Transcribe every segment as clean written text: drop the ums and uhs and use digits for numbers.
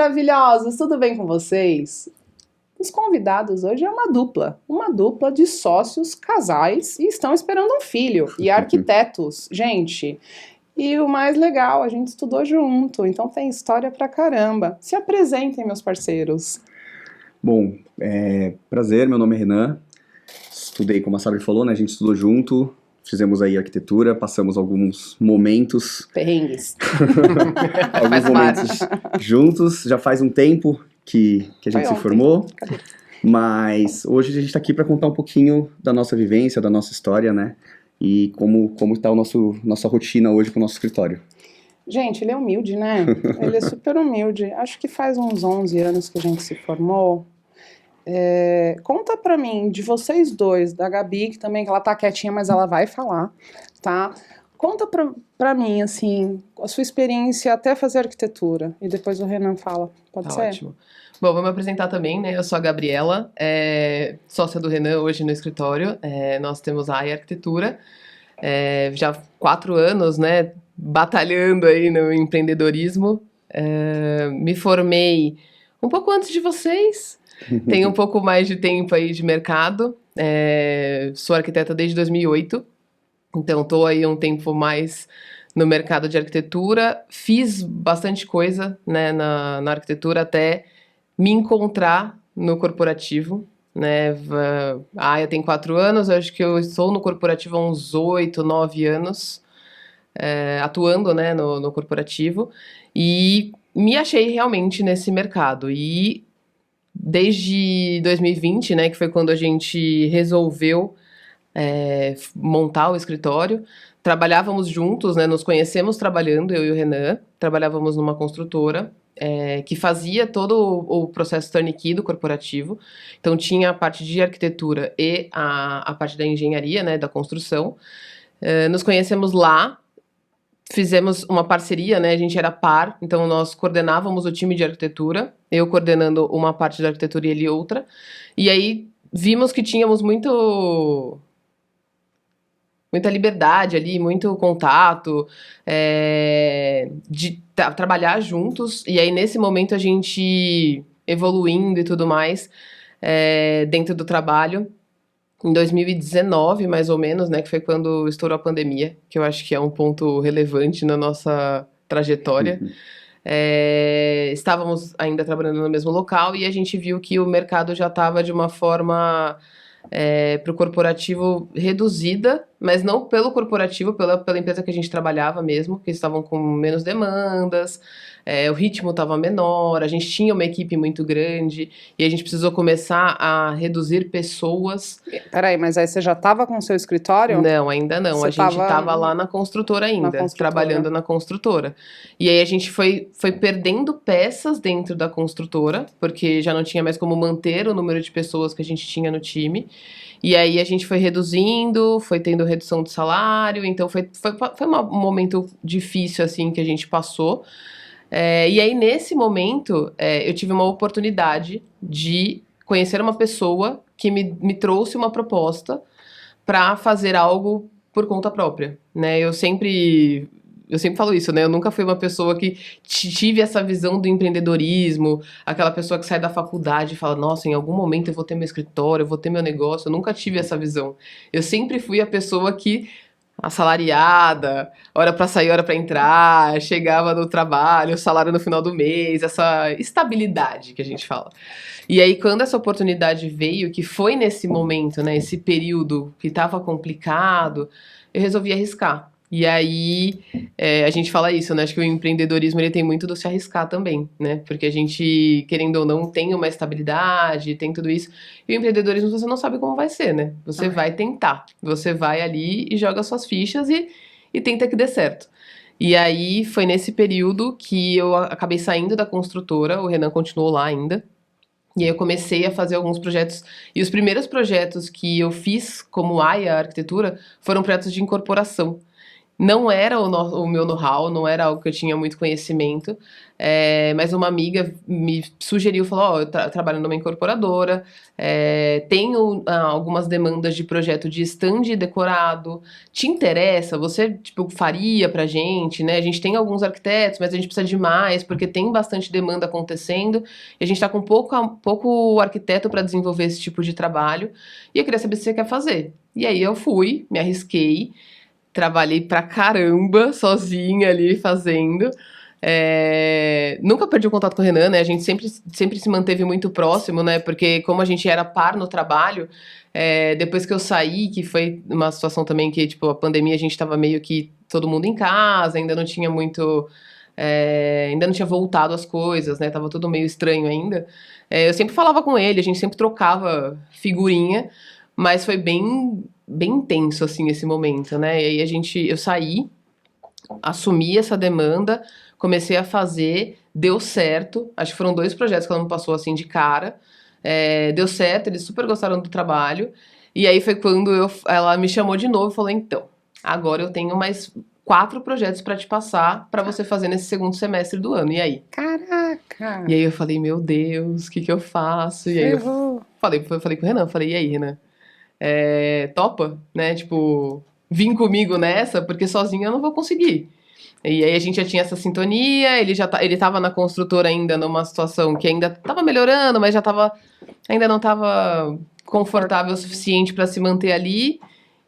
maravilhosos, tudo bem com vocês? Os convidados hoje é uma dupla de sócios, casais e estão esperando um filho, e arquitetos, gente. E o mais legal, a gente estudou junto, então tem história pra caramba. Se apresentem, meus parceiros. Bom, prazer, meu nome é Renan, estudei, como a Sabri falou, né, a gente estudou junto, fizemos aí arquitetura, passamos alguns momentos... Perrengues. alguns momentos juntos, já faz um tempo que a gente se formou, mas hoje a gente está aqui para contar um pouquinho da nossa vivência, da nossa história, né, e como está nossa rotina hoje com o nosso escritório. Gente, ele é humilde, né? Ele é super humilde. Acho que faz uns 11 anos que a gente se formou. Conta pra mim, de vocês dois, da Gabi, que também que ela tá quietinha, mas ela vai falar, tá? Conta pra mim, assim, a sua experiência até fazer arquitetura. E depois o Renan fala. Pode ser? Ótimo. Bom, vou me apresentar também, né? Eu sou a Gabriela, sócia do Renan hoje no escritório. Nós temos a AIA Arquitetura, já 4 anos, né? Batalhando aí no empreendedorismo. Me formei um pouco antes de vocês, tenho um pouco mais de tempo aí de mercado, sou arquiteta desde 2008, então estou aí um tempo mais no mercado de arquitetura, fiz bastante coisa, né, na arquitetura até me encontrar no corporativo, né, a AIA tem 4 anos, eu acho que eu estou no corporativo há uns 8, 9 anos, atuando, né, no corporativo, e me achei realmente nesse mercado. E desde 2020, né, que foi quando a gente resolveu montar o escritório, trabalhávamos juntos, né, nos conhecemos trabalhando, eu e o Renan, trabalhávamos numa construtora, que fazia todo o processo turnkey do corporativo, então tinha a parte de arquitetura e a parte da engenharia, né, da construção. Nos conhecemos lá, fizemos uma parceria, né? A gente era par, então nós coordenávamos o time de arquitetura, eu coordenando uma parte da arquitetura e ele outra. E aí vimos que tínhamos muita liberdade ali, muito contato, de trabalhar juntos. E aí nesse momento a gente evoluindo e tudo mais dentro do trabalho. Em 2019, mais ou menos, né, que foi quando estourou a pandemia, que eu acho que é um ponto relevante na nossa trajetória. Estávamos ainda trabalhando no mesmo local e a gente viu que o mercado já estava de uma forma para o corporativo reduzida, mas não pelo corporativo, pela empresa que a gente trabalhava mesmo, que estavam com menos demandas, o ritmo estava menor, a gente tinha uma equipe muito grande e a gente precisou começar a reduzir pessoas. Peraí, mas aí você já estava com o seu escritório? Não, ainda não. Você a gente estava lá na construtora ainda, trabalhando na construtora. E aí a gente foi perdendo peças dentro da construtora, porque já não tinha mais como manter o número de pessoas que a gente tinha no time. E aí a gente foi reduzindo, foi tendo redução de salário, então foi um momento difícil, assim, que a gente passou. E aí, nesse momento, eu tive uma oportunidade de conhecer uma pessoa que me trouxe uma proposta para fazer algo por conta própria, né? Eu sempre falo isso, né? Eu nunca fui uma pessoa que tive essa visão do empreendedorismo, aquela pessoa que sai da faculdade e fala, nossa, em algum momento eu vou ter meu escritório, eu vou ter meu negócio. Eu nunca tive essa visão. Eu sempre fui a pessoa que assalariada, hora para sair, hora para entrar, chegava no trabalho, o salário no final do mês, essa estabilidade que a gente fala. E aí, quando essa oportunidade veio, que foi nesse momento, né, esse período que estava complicado, eu resolvi arriscar. E aí, a gente fala isso, né? Acho que o empreendedorismo ele tem muito do se arriscar também, né? Porque a gente, querendo ou não, tem uma estabilidade, tem tudo isso. E o empreendedorismo você não sabe como vai ser, né? Você vai tentar. Você vai ali e joga suas fichas e tenta que dê certo. E aí, foi nesse período que eu acabei saindo da construtora, o Renan continuou lá ainda. E aí eu comecei a fazer alguns projetos. E os primeiros projetos que eu fiz como AIA Arquitetura foram projetos de incorporação. Não era o meu know-how, não era algo que eu tinha muito conhecimento, mas uma amiga me sugeriu, falou, eu trabalho numa incorporadora, tenho algumas demandas de projeto de stand decorado, te interessa? Você, tipo, faria pra gente, né? A gente tem alguns arquitetos, mas a gente precisa de mais, porque tem bastante demanda acontecendo, e a gente tá com pouco arquiteto para desenvolver esse tipo de trabalho, e eu queria saber se você quer fazer. E aí eu fui, me arrisquei, trabalhei pra caramba, sozinha ali, fazendo. Nunca perdi o contato com o Renan, né? A gente sempre se manteve muito próximo, né? Porque como a gente era par no trabalho, depois que eu saí, que foi uma situação também que, tipo, a pandemia, a gente tava meio que todo mundo em casa, ainda não tinha muito... ainda não tinha voltado as coisas, né? Tava tudo meio estranho ainda. Eu sempre falava com ele, a gente sempre trocava figurinha, mas foi bem intenso, assim, esse momento, né? E aí eu saí, assumi essa demanda, comecei a fazer, deu certo. Acho que foram 2 projetos que ela me passou, assim, de cara. Deu certo, eles super gostaram do trabalho. E aí foi quando ela me chamou de novo e falou, então, agora eu tenho mais 4 projetos para te passar para você fazer nesse segundo semestre do ano. E aí? Caraca! E aí eu falei, meu Deus, o que eu faço? E aí eu falei com o Renan, e aí, Renan? Topa, né? Tipo, vim comigo nessa, porque sozinha eu não vou conseguir. E aí a gente já tinha essa sintonia, ele tava na construtora ainda numa situação que ainda tava melhorando, mas ainda não tava confortável o suficiente para se manter ali.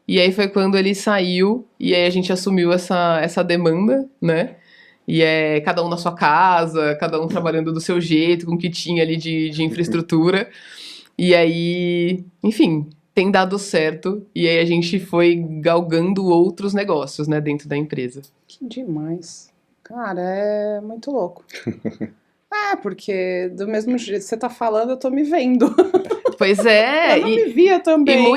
E aí foi quando ele saiu, e aí a gente assumiu essa demanda, né? E cada um na sua casa, cada um trabalhando do seu jeito, com o que tinha ali de infraestrutura. E aí, enfim, tem dado certo. E aí a gente foi galgando outros negócios, né, dentro da empresa. Que demais. Cara, é muito louco. Porque do mesmo jeito que você tá falando, eu tô me vendo. Pois é. Eu não me via também. E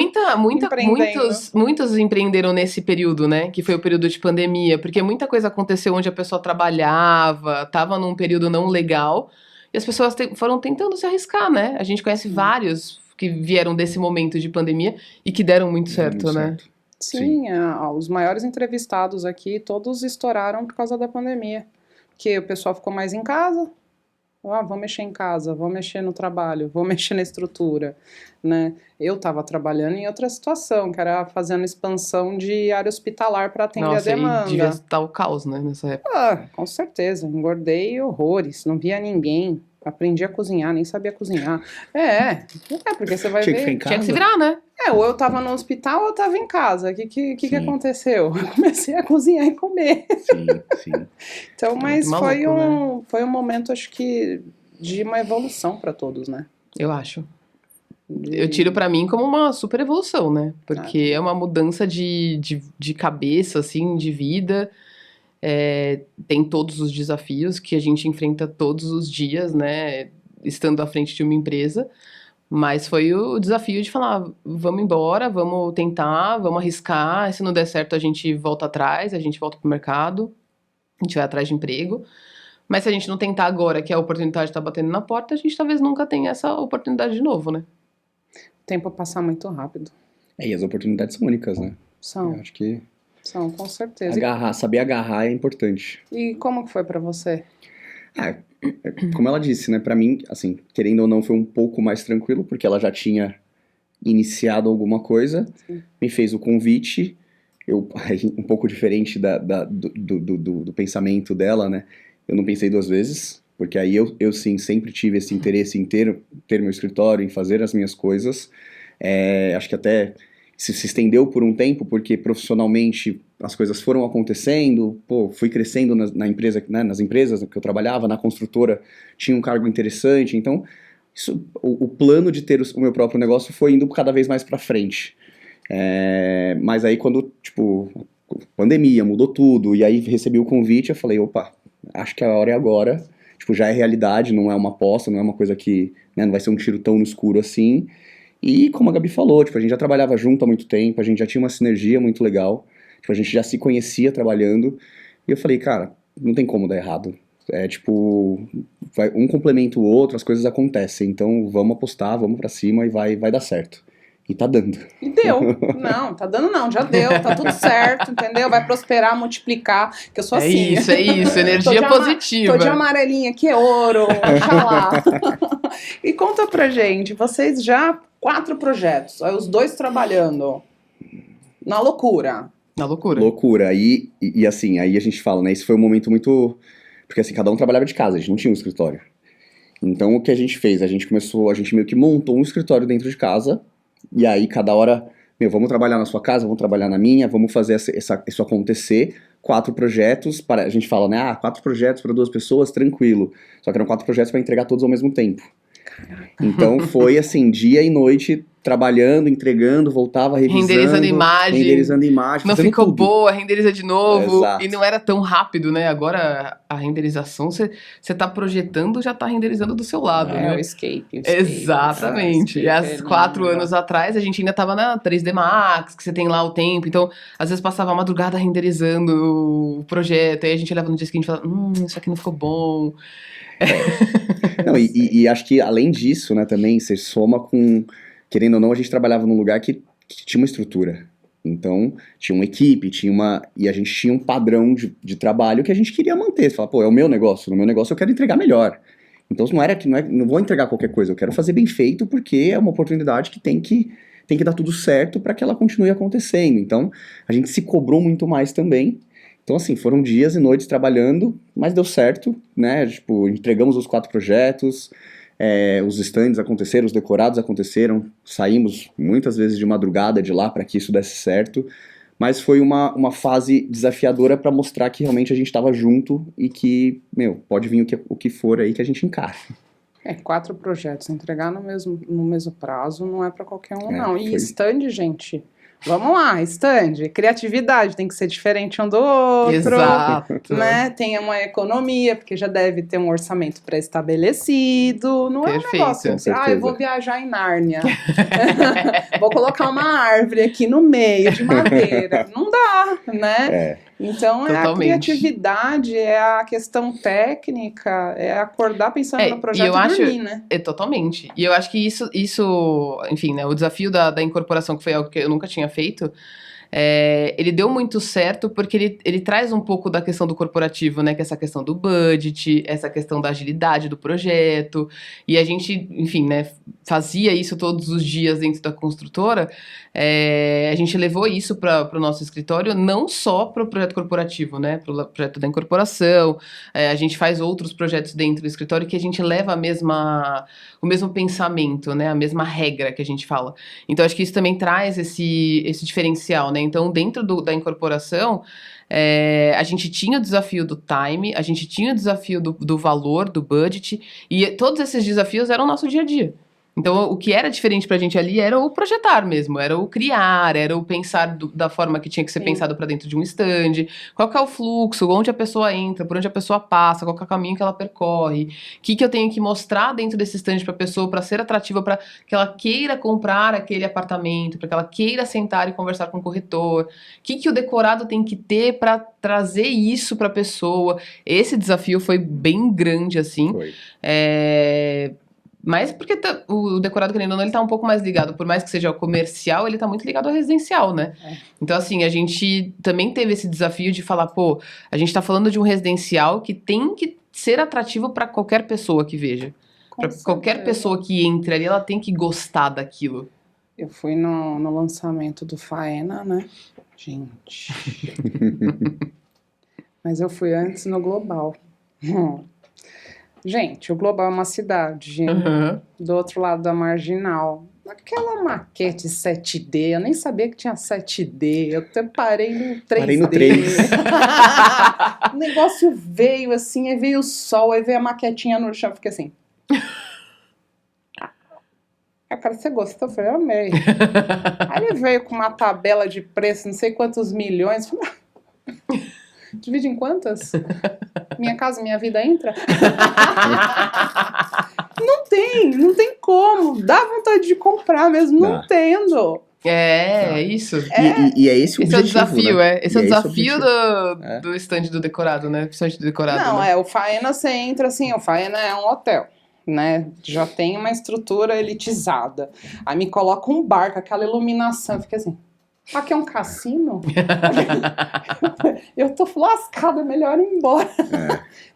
muitos empreenderam nesse período, né? Que foi o período de pandemia. Porque muita coisa aconteceu onde a pessoa trabalhava, tava num período não legal. E as pessoas foram tentando se arriscar, né? A gente conhece vários que vieram desse momento de pandemia e que deram muito certo, né? Sim, os maiores entrevistados aqui, todos estouraram por causa da pandemia. Porque o pessoal ficou mais em casa. Vou mexer em casa, vou mexer no trabalho, vou mexer na estrutura, né? Eu estava trabalhando em outra situação, que era fazendo expansão de área hospitalar para atender a demanda. E devia estar o caos, né, nessa época. Com certeza, engordei horrores, não via ninguém, aprendi a cozinhar, nem sabia cozinhar. Porque você vai ver... Tinha que se virar, né? Ou eu tava no hospital ou eu tava em casa. O que aconteceu? Eu comecei a cozinhar e comer. Sim. Então, mas maluco, foi um momento, acho que, de uma evolução para todos, né? Eu acho. Eu tiro pra mim como uma super evolução, né? Porque é uma mudança de cabeça, assim, de vida. Tem todos os desafios que a gente enfrenta todos os dias, né? Estando à frente de uma empresa. Mas foi o desafio de falar, vamos embora, vamos tentar, vamos arriscar. Se não der certo, a gente volta atrás, a gente volta pro mercado, a gente vai atrás de emprego. Mas se a gente não tentar agora, que a oportunidade está batendo na porta, a gente talvez nunca tenha essa oportunidade de novo, né? O tempo passa muito rápido. E as oportunidades são únicas, né? São. Eu acho que... São, com certeza. Saber agarrar é importante. E como que foi pra você? Como ela disse, né? Pra mim, assim, querendo ou não, foi um pouco mais tranquilo, porque ela já tinha iniciado alguma coisa, me fez o convite, um pouco diferente do pensamento dela, né? Eu não pensei 2 vezes, porque aí eu sim, sempre tive esse interesse em ter meu escritório, em fazer as minhas coisas. Acho que até se estendeu por um tempo, porque profissionalmente as coisas foram acontecendo, fui crescendo na empresa, né, nas empresas que eu trabalhava, na construtora tinha um cargo interessante, então o plano de ter o meu próprio negócio foi indo cada vez mais pra frente. Mas aí quando, pandemia, mudou tudo, e aí recebi o convite, eu falei, opa, acho que a hora é agora, já é realidade, não é uma aposta, não é uma coisa que, né, não vai ser um tiro tão no escuro assim. E como a Gabi falou, a gente já trabalhava junto há muito tempo, a gente já tinha uma sinergia muito legal, a gente já se conhecia trabalhando, e eu falei, cara, não tem como dar errado. Um complementa o outro, as coisas acontecem, então vamos apostar, vamos pra cima e vai dar certo. E tá dando. E deu. Não, tá dando não, já deu, tá tudo certo, entendeu? Vai prosperar, multiplicar, que eu sou assim. É isso, energia positiva. Tô de amarelinha, que é ouro, oxalá. E conta pra gente, vocês já 4 projetos, aí os 2 trabalhando, na loucura. Na loucura. Loucura, e assim, aí a gente fala, né, isso foi um momento muito... Porque assim, cada um trabalhava de casa, a gente não tinha um escritório. Então o que a gente fez? A gente meio que montou um escritório dentro de casa. E aí, cada hora, vamos trabalhar na sua casa, vamos trabalhar na minha, vamos fazer isso acontecer. 4 projetos, a gente fala, né? 4 projetos para 2 pessoas, tranquilo. Só que eram 4 projetos para entregar todos ao mesmo tempo. Então, foi assim, dia e noite, trabalhando, entregando, voltava, revisando. Renderizando imagem. Não ficou tudo. boa, renderiza de novo. Exato. E não era tão rápido, né? Agora, a renderização, você tá projetando, já tá renderizando do seu lado, né? O escape. Exatamente. E há 4 anos atrás, a gente ainda tava na 3D Max, que você tem lá o tempo. Então, às vezes passava a madrugada renderizando o projeto. Aí a gente olhava no dia seguinte e falava, isso aqui não ficou bom. Não, e acho que além disso, né, também, você soma com... Querendo ou não, a gente trabalhava num lugar que tinha uma estrutura. Então, tinha uma equipe, e a gente tinha um padrão de trabalho que a gente queria manter. Você fala, é o meu negócio, no meu negócio eu quero entregar melhor. Então, não vou entregar qualquer coisa, eu quero fazer bem feito, porque é uma oportunidade que tem que dar tudo certo para que ela continue acontecendo. Então, a gente se cobrou muito mais também. Então, assim, foram dias e noites trabalhando, mas deu certo, né? Tipo, entregamos os 4 projetos, os stands aconteceram, os decorados aconteceram, saímos muitas vezes de madrugada de lá para que isso desse certo, mas foi uma fase desafiadora para mostrar que realmente a gente estava junto e que, pode vir o que for aí que a gente encara. 4 projetos, entregar no mesmo prazo não é para qualquer um, não. E stand, gente... Vamos lá, stand, criatividade, tem que ser diferente um do outro. Exato. Né? Tem uma economia, porque já deve ter um orçamento pré-estabelecido. Não Perfeito, é um negócio assim, eu vou viajar em Nárnia. Vou colocar uma árvore aqui no meio de madeira. Não dá, né? Então, a criatividade, é a questão técnica, é acordar pensando no projeto e dormir, né? Totalmente. E eu acho que isso enfim, né, o desafio da incorporação, que foi algo que eu nunca tinha feito, ele deu muito certo porque ele traz um pouco da questão do corporativo, né? Que é essa questão do budget, essa questão da agilidade do projeto. E a gente, enfim, né? Fazia isso todos os dias dentro da construtora. A gente levou isso para o nosso escritório, não só para o projeto corporativo, né? Para o projeto da incorporação. A gente faz outros projetos dentro do escritório que a gente leva o mesmo pensamento, né? A mesma regra que a gente fala. Então, acho que isso também traz esse diferencial, né? Então, dentro da incorporação, a gente tinha o desafio do time, a gente tinha o desafio do valor, do budget, e todos esses desafios eram o nosso dia a dia. Então, o que era diferente pra gente ali era o projetar mesmo, era o criar, era o pensar da forma que tinha que ser pensado pra dentro de um stand, qual que é o fluxo, onde a pessoa entra, por onde a pessoa passa, qual que é o caminho que ela percorre, o que eu tenho que mostrar dentro desse stand pra pessoa, pra ser atrativa, pra que ela queira comprar aquele apartamento, pra que ela queira sentar e conversar com o corretor, o que o decorado tem que ter pra trazer isso pra pessoa. Esse desafio foi bem grande, assim. Foi. Mas porque o decorado, querendo ou não, ele tá um pouco mais ligado, por mais que seja o comercial, ele tá muito ligado ao residencial, né? Então, assim, a gente também teve esse desafio de falar, a gente tá falando de um residencial que tem que ser atrativo para qualquer pessoa que veja. Para qualquer pessoa que entre ali, ela tem que gostar daquilo. Eu fui no lançamento do Faena, né? Gente. Mas eu fui antes no Global. Gente, o Global é uma cidade do outro lado da Marginal. Aquela maquete 7D, eu nem sabia que tinha 7D, eu até parei no 3D. Parei no 3. O negócio veio assim, aí veio o sol, aí veio a maquetinha no chão, fiquei assim... Cara, você gostou? Eu falei, amei. Aí ele veio com uma tabela de preço, não sei quantos milhões. Falei, divide em quantas? Minha casa, minha vida entra? Não tem como. Dá vontade de comprar mesmo, não tendo. Isso. E é esse o objetivo, esse é o desafio, né? Esse é o desafio do stand do decorado, né? Principalmente do decorado. Não, né? O Faena, você entra assim, o Faena é um hotel. né? Já tem uma estrutura elitizada. Aí me coloca um bar com aquela iluminação, fica assim, aqui é um cassino? Eu tô lascada, é melhor ir embora.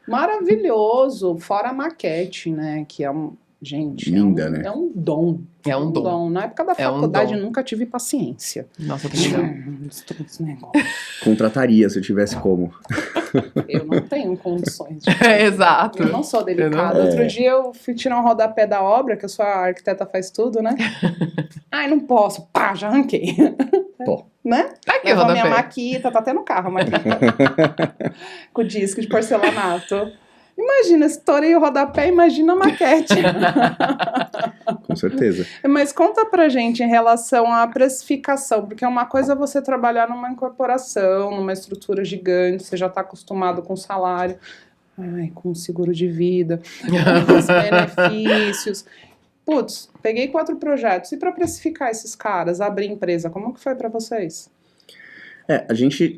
Maravilhoso, fora a maquete, né? Que é um... Gente, linda, né? É um dom. É um dom. Na época da faculdade, eu nunca tive paciência. Nossa, eu também não. Esse negócio. Contrataria se eu tivesse como. Eu não tenho condições. Exato. Eu não sou delicada. Outro dia eu fui tirar um rodapé da obra, que eu sou a arquiteta faz tudo, né? Ai, não posso. Pá, já arranquei. Pô. Né? Aqui, levou rodapé. minha maquita, tá até no carro a maquita. Com disco de porcelanato. Imagina, estourei o rodapé, imagina a maquete. Com certeza. Mas conta pra gente em relação à precificação, porque é uma coisa você trabalhar numa incorporação, numa estrutura gigante, você já tá acostumado com salário, com seguro de vida, com os benefícios. Putz, peguei 4 projetos. E pra precificar esses caras, abrir empresa, como que foi pra vocês? A gente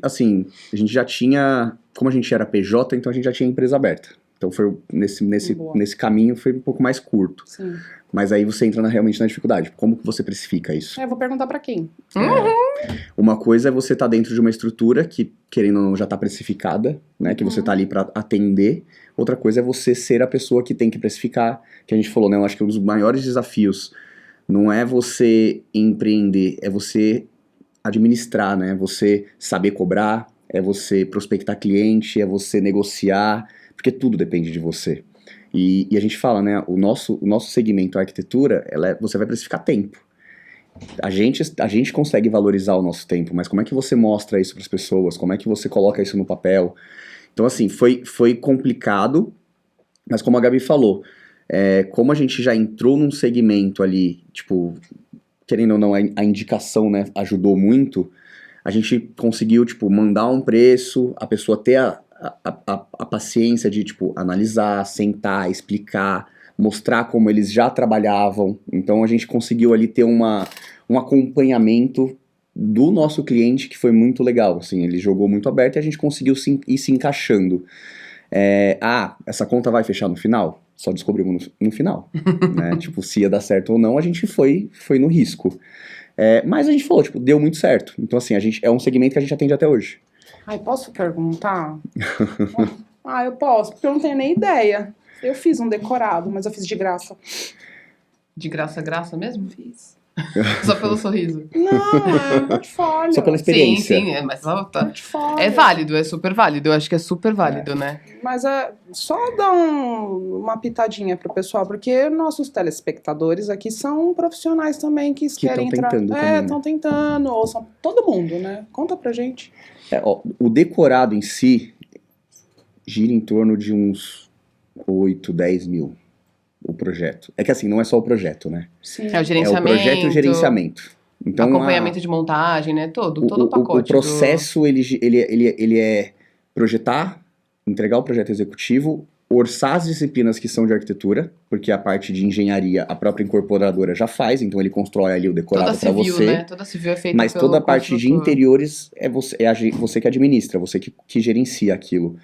já tinha, como a gente era PJ, então a gente já tinha empresa aberta. Então foi nesse caminho foi um pouco mais curto. Sim. Mas aí você entra realmente na dificuldade. Como que você precifica isso? Eu vou perguntar pra quem. Uma coisa é você estar dentro de uma estrutura que, querendo ou não, já está precificada, né? Que você está ali para atender. Outra coisa é você ser a pessoa que tem que precificar. Que a gente falou, né? Eu acho que um dos maiores desafios não é você empreender, é você administrar, né? Você saber cobrar, é você prospectar cliente, é você negociar, porque tudo depende de você. E a gente fala, né? O nosso segmento, a arquitetura, você vai precificar tempo. A gente consegue valorizar o nosso tempo, mas como é que você mostra isso para as pessoas? Como é que você coloca isso no papel? Então, assim, foi complicado, mas como a Gabi falou, como a gente já entrou num segmento ali, tipo, querendo ou não, a indicação, né, ajudou muito, a gente conseguiu, tipo, mandar um preço, a pessoa ter a paciência de, tipo, analisar, sentar, explicar, mostrar como eles já trabalhavam. Então a gente conseguiu ali ter um acompanhamento do nosso cliente que foi muito legal, assim, ele jogou muito aberto e a gente conseguiu ir se encaixando. Essa conta vai fechar no final? Só descobrimos no final, né? Tipo, se ia dar certo ou não, a gente foi no risco. Mas a gente falou, tipo, deu muito certo. Então, assim, é um segmento que a gente atende até hoje. Posso perguntar? Eu posso, porque eu não tenho nem ideia. Eu fiz um decorado, mas eu fiz de graça. De graça mesmo? Fiz. Só pelo sorriso? Não, é portfolio. Só pela experiência. Sim, mas é válido, é super válido. Eu acho que é super válido, né? Mas só dar uma pitadinha pro pessoal, porque nossos telespectadores aqui são profissionais também que querem entrar. Estão tentando, ou são todo mundo, né? Conta pra gente. O decorado em si gira em torno de uns 8, 10 mil. O projeto. É que assim, não é só o projeto, né? Sim. É o gerenciamento. É o projeto e o gerenciamento. Então, acompanhamento de montagem, né? Todo o pacote. O processo, ele é projetar, entregar o projeto executivo, orçar as disciplinas que são de arquitetura, porque a parte de engenharia, a própria incorporadora já faz, então ele constrói ali o decorado para você. Né? Toda civil é feita mas toda a parte de interiores é você que administra, você que gerencia aquilo.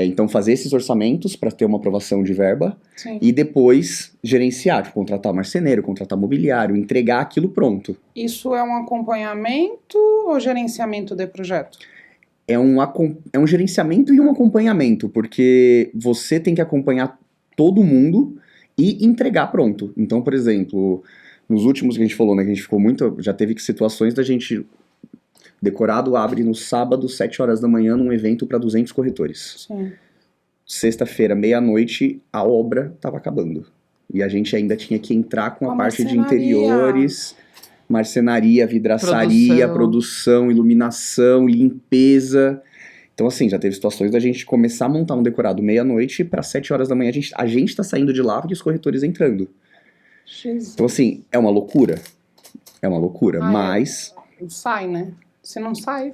Então fazer esses orçamentos para ter uma aprovação de verba. Sim. E depois gerenciar, tipo, contratar marceneiro, contratar mobiliário, entregar aquilo pronto. Isso é um acompanhamento ou gerenciamento de projeto? É um gerenciamento e um acompanhamento, porque você tem que acompanhar todo mundo e entregar pronto. Então, por exemplo, nos últimos que a gente falou, né, que a gente ficou já teve situações da gente... Decorado abre no sábado, 7 horas da manhã, num evento para 200 corretores. Sim. Sexta-feira, meia-noite, a obra estava acabando. E a gente ainda tinha que entrar com a parte de interiores, marcenaria, vidraçaria, produção, iluminação, limpeza. Então, assim, já teve situações da gente começar a montar um decorado meia-noite para 7 horas da manhã a gente tá saindo de lá e os corretores entrando. Jesus. Então, assim, é uma loucura. É uma loucura, mas... Sai, né? Se não sai...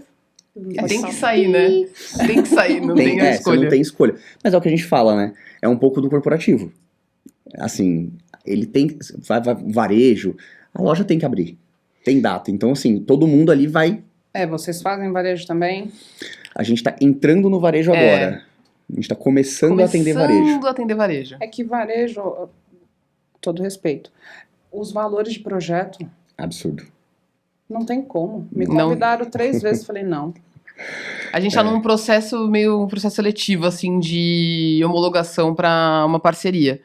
Tem que sair, né? Tem que sair, não tem escolha. Você não tem escolha. Mas é o que a gente fala, né? É um pouco do corporativo. Assim, ele tem... varejo, a loja tem que abrir. Tem data. Então, assim, todo mundo ali vai... vocês fazem varejo também? A gente tá entrando no varejo agora. A gente tá começando a atender varejo. Começando a atender varejo. É que varejo, todo respeito, os valores de projeto... Absurdo. Não tem como. Me convidaram 3 vezes, falei não. A gente tá num processo, um processo seletivo, assim, de homologação para uma parceria.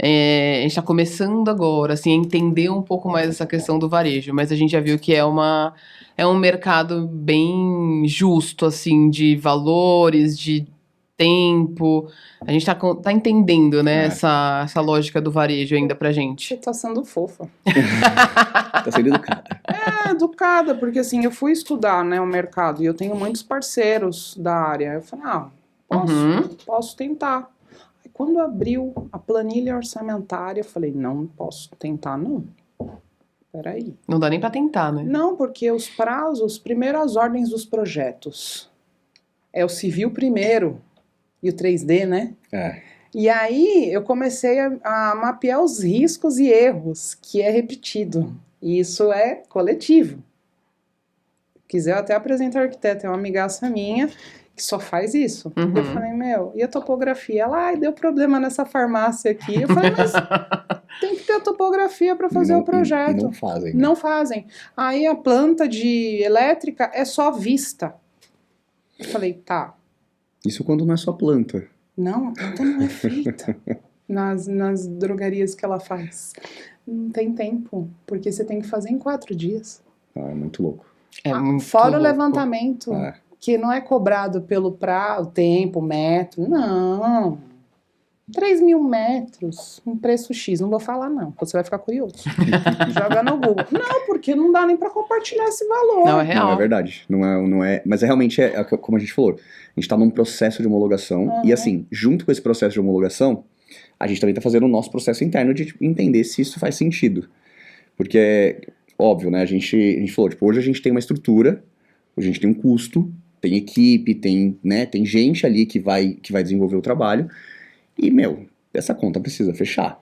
A gente tá começando agora, assim, a entender um pouco mais essa questão do varejo, mas a gente já viu que é um mercado bem justo, assim, de valores, de tempo. A gente tá entendendo, né, essa lógica do varejo ainda pra gente. Você tá sendo fofa. Tá sendo educada. Educada, porque assim, eu fui estudar, né, o mercado, e eu tenho muitos parceiros da área. Eu falei, posso tentar. Aí quando abriu a planilha orçamentária, eu falei, não posso tentar, não. Peraí. Não dá nem pra tentar, né? Não, porque os prazos, primeiro as ordens dos projetos. É o civil primeiro. E o 3D, né? E aí eu comecei a mapear os riscos e erros, que é repetido. E isso é coletivo. Se quiser, eu até apresento a arquiteta, é uma amigaça minha que só faz isso. Eu falei, e a topografia? Ela, deu problema nessa farmácia aqui. Eu falei, mas tem que ter a topografia para fazer o projeto. E não fazem. Né? Não fazem. Aí a planta de elétrica é só vista. Eu falei, tá. Isso quando não é só planta. Não, a planta não é feita nas drogarias que ela faz. Não tem tempo, porque você tem que fazer em 4 dias. É muito louco. Fora o levantamento, que não é cobrado pelo tempo, metro, não. 3.000 metros, um preço X, não vou falar não, você vai ficar curioso. Joga no Google. Não, porque não dá nem pra compartilhar esse valor. Não, é real. Não, é verdade. Não é, mas realmente, como a gente falou, a gente tá num processo de homologação, e assim, junto com esse processo de homologação, a gente também tá fazendo o nosso processo interno de entender se isso faz sentido. Porque, óbvio, né, a gente falou, hoje a gente tem uma estrutura, hoje a gente tem um custo, tem equipe, tem gente ali que vai desenvolver o trabalho, e, essa conta precisa fechar.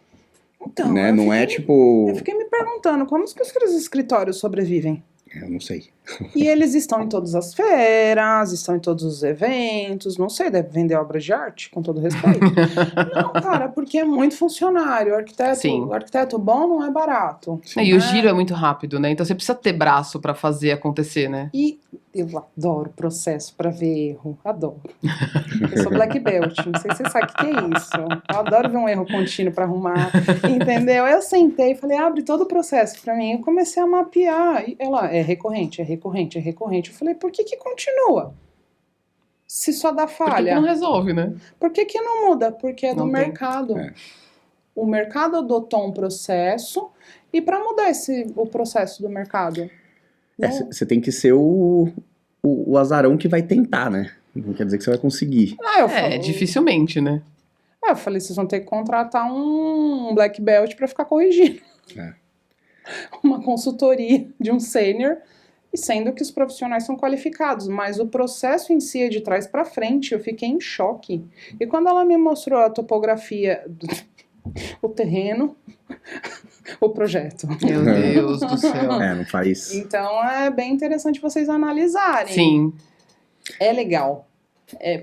Então, né? Não é tipo... Eu fiquei me perguntando, como que os escritórios sobrevivem? Eu não sei. E eles estão em todas as feiras, estão em todos os eventos, não sei, deve vender obras de arte, com todo respeito. Não, cara, porque é muito funcionário, o arquiteto bom não é barato. E o giro é muito rápido, né? Então você precisa ter braço pra fazer acontecer, né? E eu adoro processo pra ver erro, adoro. Eu sou black belt, não sei se você sabe o que é isso. Eu adoro ver um erro contínuo pra arrumar, entendeu? Eu sentei e falei, abre todo o processo pra mim. Eu comecei a mapear, e ela, é recorrente. Eu falei, por que continua? Se só dá falha. Por que não resolve, né? Por que não muda? Porque é do mercado. O mercado adotou um processo, e pra mudar o processo do mercado... Você tem que ser o azarão que vai tentar, né? Não quer dizer que você vai conseguir. Dificilmente, né? Eu falei, vocês vão ter que contratar um black belt pra ficar corrigindo. Uma consultoria de um sênior, sendo que os profissionais são qualificados, mas o processo em si é de trás pra frente, eu fiquei em choque. E quando ela me mostrou a topografia, o terreno... o projeto. Meu Deus do céu. Não faz... Então é bem interessante vocês analisarem. Sim. É legal.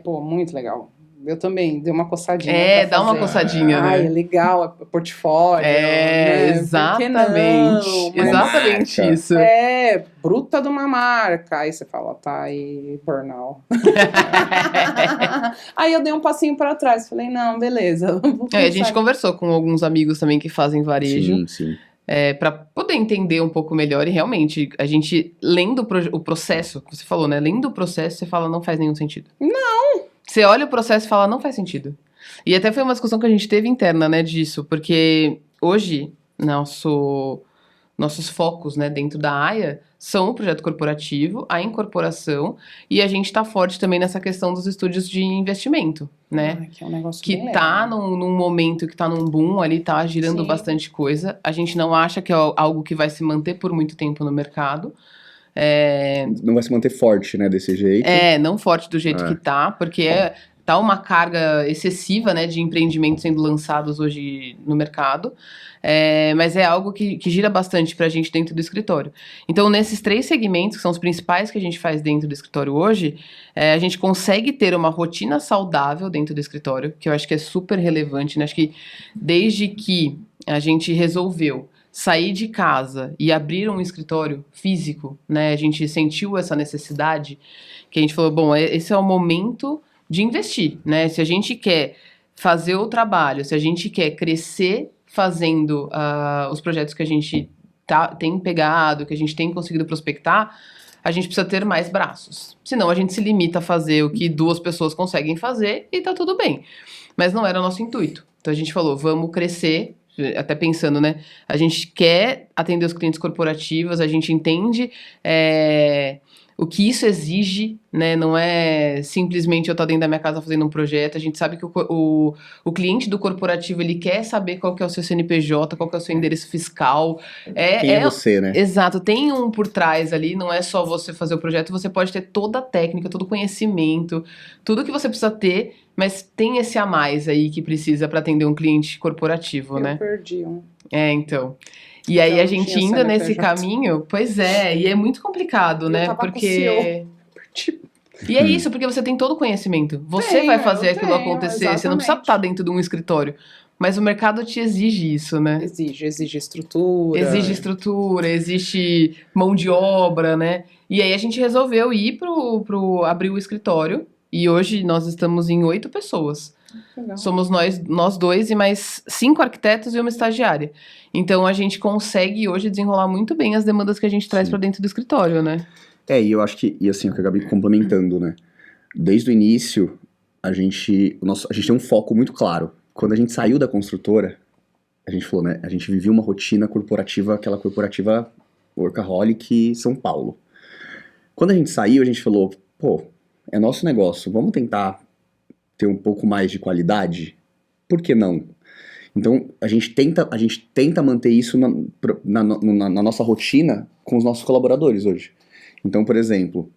Muito legal. Eu também dei uma coçadinha. Dá uma coçadinha, né? É legal, é portfólio. Né? Exatamente. Exatamente isso. Bruta de uma marca. Aí você fala, tá aí, burnout. Aí eu dei um passinho pra trás. Falei, não, beleza. A gente conversou com alguns amigos também que fazem varejo. Sim. Pra poder entender um pouco melhor. E realmente, a gente, lendo o processo, que você falou, né? Lendo o processo, você fala, não faz nenhum sentido. Não! Você olha o processo e fala, não faz sentido. E até foi uma discussão que a gente teve interna, né, disso. Porque hoje, nossos focos, né, dentro da AIA são o projeto corporativo, a incorporação, e a gente tá forte também nessa questão dos estúdios de investimento, né? Que é um negócio que bem tá legal. num momento que tá num boom ali, tá girando bastante coisa. A gente não acha que é algo que vai se manter por muito tempo no mercado. Não vai se manter forte, né, desse jeito. Não forte do jeito que tá, porque tá uma carga excessiva, né, de empreendimentos sendo lançados hoje no mercado, mas é algo que gira bastante pra gente dentro do escritório. Então, nesses 3 segmentos, que são os principais que a gente faz dentro do escritório hoje, a gente consegue ter uma rotina saudável dentro do escritório, que eu acho que é super relevante, né? Acho que desde que a gente resolveu sair de casa e abrir um escritório físico, né? A gente sentiu essa necessidade, que a gente falou, bom, esse é o momento de investir, né? Se a gente quer fazer o trabalho, se a gente quer crescer fazendo os projetos que a gente tem pegado, que a gente tem conseguido prospectar, a gente precisa ter mais braços. Senão a gente se limita a fazer o que 2 pessoas conseguem fazer e tá tudo bem. Mas não era o nosso intuito. Então a gente falou, vamos crescer, até pensando, né? A gente quer atender os clientes corporativos, a gente entende o que isso exige, né? Não é simplesmente eu estar dentro da minha casa fazendo um projeto. A gente sabe que o cliente do corporativo, ele quer saber qual que é o seu CNPJ, qual que é o seu endereço fiscal. Quem é você, né? Exato, tem um por trás ali, não é só você fazer o projeto, você pode ter toda a técnica, todo o conhecimento, tudo que você precisa ter, mas tem esse a mais aí que precisa para atender um cliente corporativo, né? Eu perdi um. Então... E aí a gente indo nesse caminho, pois e é muito complicado, né? Porque... E é isso, porque você tem todo o conhecimento. Você vai fazer aquilo acontecer, exatamente. Você não precisa estar dentro de um escritório. Mas o mercado te exige isso, né? Exige estrutura. Exige estrutura, existe mão de obra, né? E aí a gente resolveu ir abrir o escritório. E hoje nós estamos em 8 pessoas. Legal. Somos nós 2 e mais 5 arquitetos e uma estagiária. Então a gente consegue hoje desenrolar muito bem as demandas que a gente traz para dentro do escritório, né? E eu acho que, assim, o que a Gabi complementando, né? Desde o início, a gente tem um foco muito claro. Quando a gente saiu da construtora, a gente falou, né? A gente vivia uma rotina corporativa, aquela corporativa workaholic São Paulo. Quando a gente saiu, a gente falou, pô, é nosso negócio, vamos tentar ter um pouco mais de qualidade? Por que não? Então, a gente tenta manter isso na nossa rotina com os nossos colaboradores hoje. Então, por exemplo,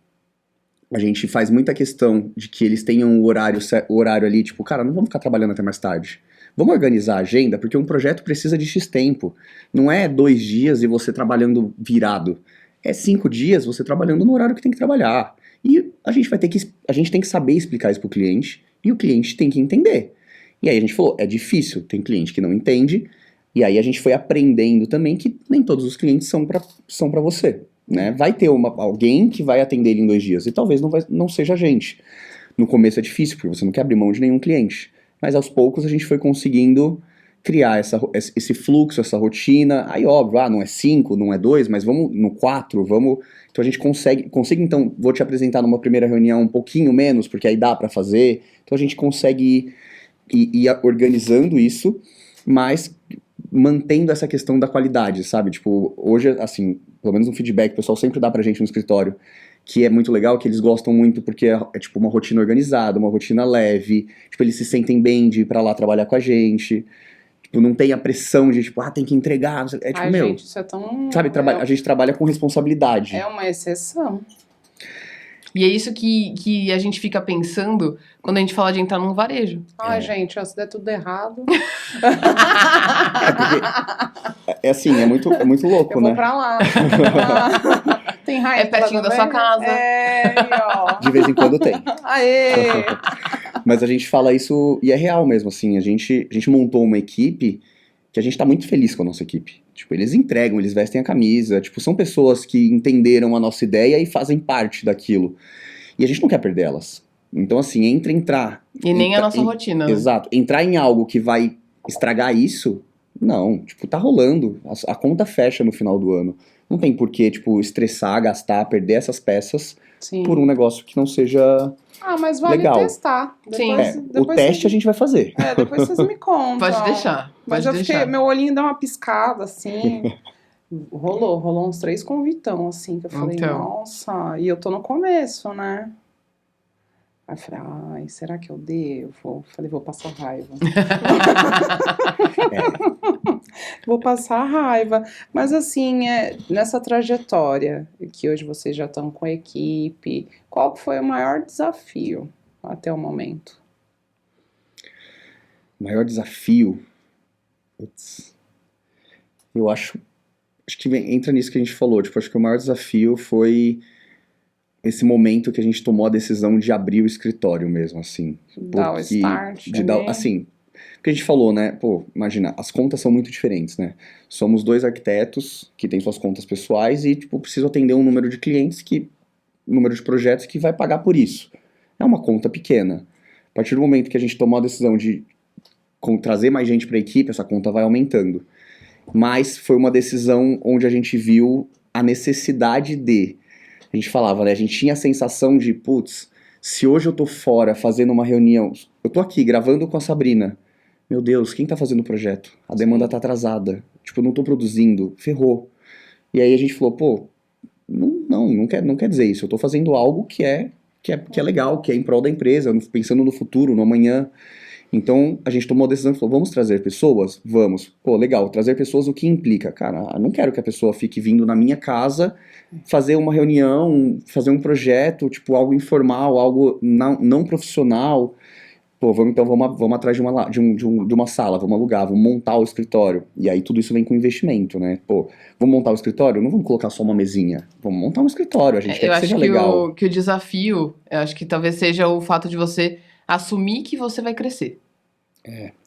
a gente faz muita questão de que eles tenham o horário ali, tipo, cara, não vamos ficar trabalhando até mais tarde. Vamos organizar a agenda, porque um projeto precisa de X tempo. Não é 2 dias e você trabalhando virado. É 5 dias você trabalhando no horário que tem que trabalhar. E a gente tem que saber explicar isso pro cliente, e o cliente tem que entender. E aí a gente falou, é difícil, tem cliente que não entende, e aí a gente foi aprendendo também que nem todos os clientes são pra você, né? Vai ter alguém que vai atender ele em 2 dias, e talvez não seja a gente. No começo é difícil, porque você não quer abrir mão de nenhum cliente, mas aos poucos a gente foi conseguindo criar esse fluxo, essa rotina. Aí óbvio, não é 5, não é 2, mas vamos no 4, vamos... Então a gente consegue, então, vou te apresentar numa primeira reunião um pouquinho menos, porque aí dá pra fazer. Então a gente consegue ir organizando isso, mas mantendo essa questão da qualidade, sabe? Tipo, hoje, assim, pelo menos um feedback que o pessoal sempre dá pra gente no escritório, que é muito legal, que eles gostam muito porque é tipo uma rotina organizada, uma rotina leve, tipo, eles se sentem bem de ir pra lá trabalhar com a gente. Tipo, não tem a pressão de, tipo, tem que entregar. É tipo, gente, isso é tão... Sabe, a gente trabalha com responsabilidade. É uma exceção. E é isso que a gente fica pensando quando a gente fala de entrar num varejo. Gente, se der tudo errado... assim, é muito louco, né? Eu vou pra lá. Tem raiva. É pertinho da sua casa. Ó. De vez em quando tem. Aê! Mas a gente fala isso, e é real mesmo, assim, a gente montou uma equipe que a gente tá muito feliz com a nossa equipe. Tipo, eles entregam, eles vestem a camisa, tipo, são pessoas que entenderam a nossa ideia e fazem parte daquilo. E a gente não quer perder elas. Então, assim, entrar... E nem a nossa rotina. Exato. Entrar em algo que vai estragar isso, não. Tipo, tá rolando. A conta fecha no final do ano. Não tem por que, tipo, estressar, gastar, perder essas peças por um negócio que não seja... mas vale legal. testar. Depois o teste a gente vai fazer. Depois vocês me contam. Pode deixar. Mas meu olhinho deu uma piscada, assim. rolou uns 3 convitão, assim, que eu falei, nossa, e eu tô no começo, né? Aí eu falei, será que eu devo? Falei, vou passar raiva. Vou passar raiva. Mas assim, nessa trajetória, que hoje vocês já estão com a equipe, qual foi o maior desafio até o momento? Maior desafio? Putz, eu acho que entra nisso que a gente falou, tipo, acho que o maior desafio foi esse momento que a gente tomou a decisão de abrir o escritório mesmo, assim. Dar o start. Assim, porque a gente falou, né, pô, imagina, as contas são muito diferentes, né? Somos 2 arquitetos que têm suas contas pessoais e, tipo, preciso atender um número de clientes número de projetos que vai pagar por isso. É uma conta pequena. A partir do momento que a gente tomou a decisão de trazer mais gente para a equipe, essa conta vai aumentando. Mas foi uma decisão onde a gente viu a necessidade de... A gente falava, né? A gente tinha a sensação de, putz, se hoje eu tô fora fazendo uma reunião, eu tô aqui gravando com a Sabrina, meu Deus, quem tá fazendo o projeto? A demanda tá atrasada, tipo, eu não tô produzindo, ferrou. E aí a gente falou, pô, não quer dizer isso, eu tô fazendo algo que é legal, que é em prol da empresa, pensando no futuro, no amanhã. Então, a gente tomou a decisão e falou, vamos trazer pessoas? Vamos. Pô, legal, trazer pessoas o que implica? Cara, eu não quero que a pessoa fique vindo na minha casa fazer uma reunião, fazer um projeto, tipo, algo informal, algo não profissional. Pô, vamos atrás de uma sala, vamos alugar, vamos montar o escritório. E aí tudo isso vem com investimento, né? Pô, vamos montar o escritório? Não vamos colocar só uma mesinha. Vamos montar um escritório, a gente quer que seja legal. Que o desafio, eu acho que talvez seja o fato de você assumir que você vai crescer.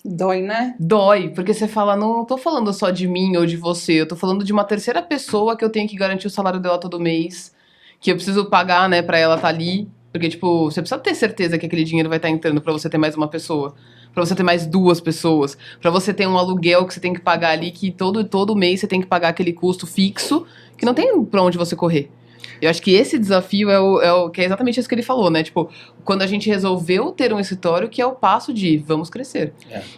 Dói, né? Dói, porque você fala, não tô falando só de mim ou de você, eu tô falando de uma terceira pessoa que eu tenho que garantir o salário dela todo mês, que eu preciso pagar, né, pra ela estar ali, porque, tipo, você precisa ter certeza que aquele dinheiro vai estar entrando pra você ter mais uma pessoa, pra você ter mais 2 pessoas, pra você ter um aluguel que você tem que pagar ali, que todo mês você tem que pagar aquele custo fixo, que não tem pra onde você correr. Eu acho que esse desafio que é exatamente isso que ele falou, né? Tipo, quando a gente resolveu ter um escritório, que é o passo de vamos crescer.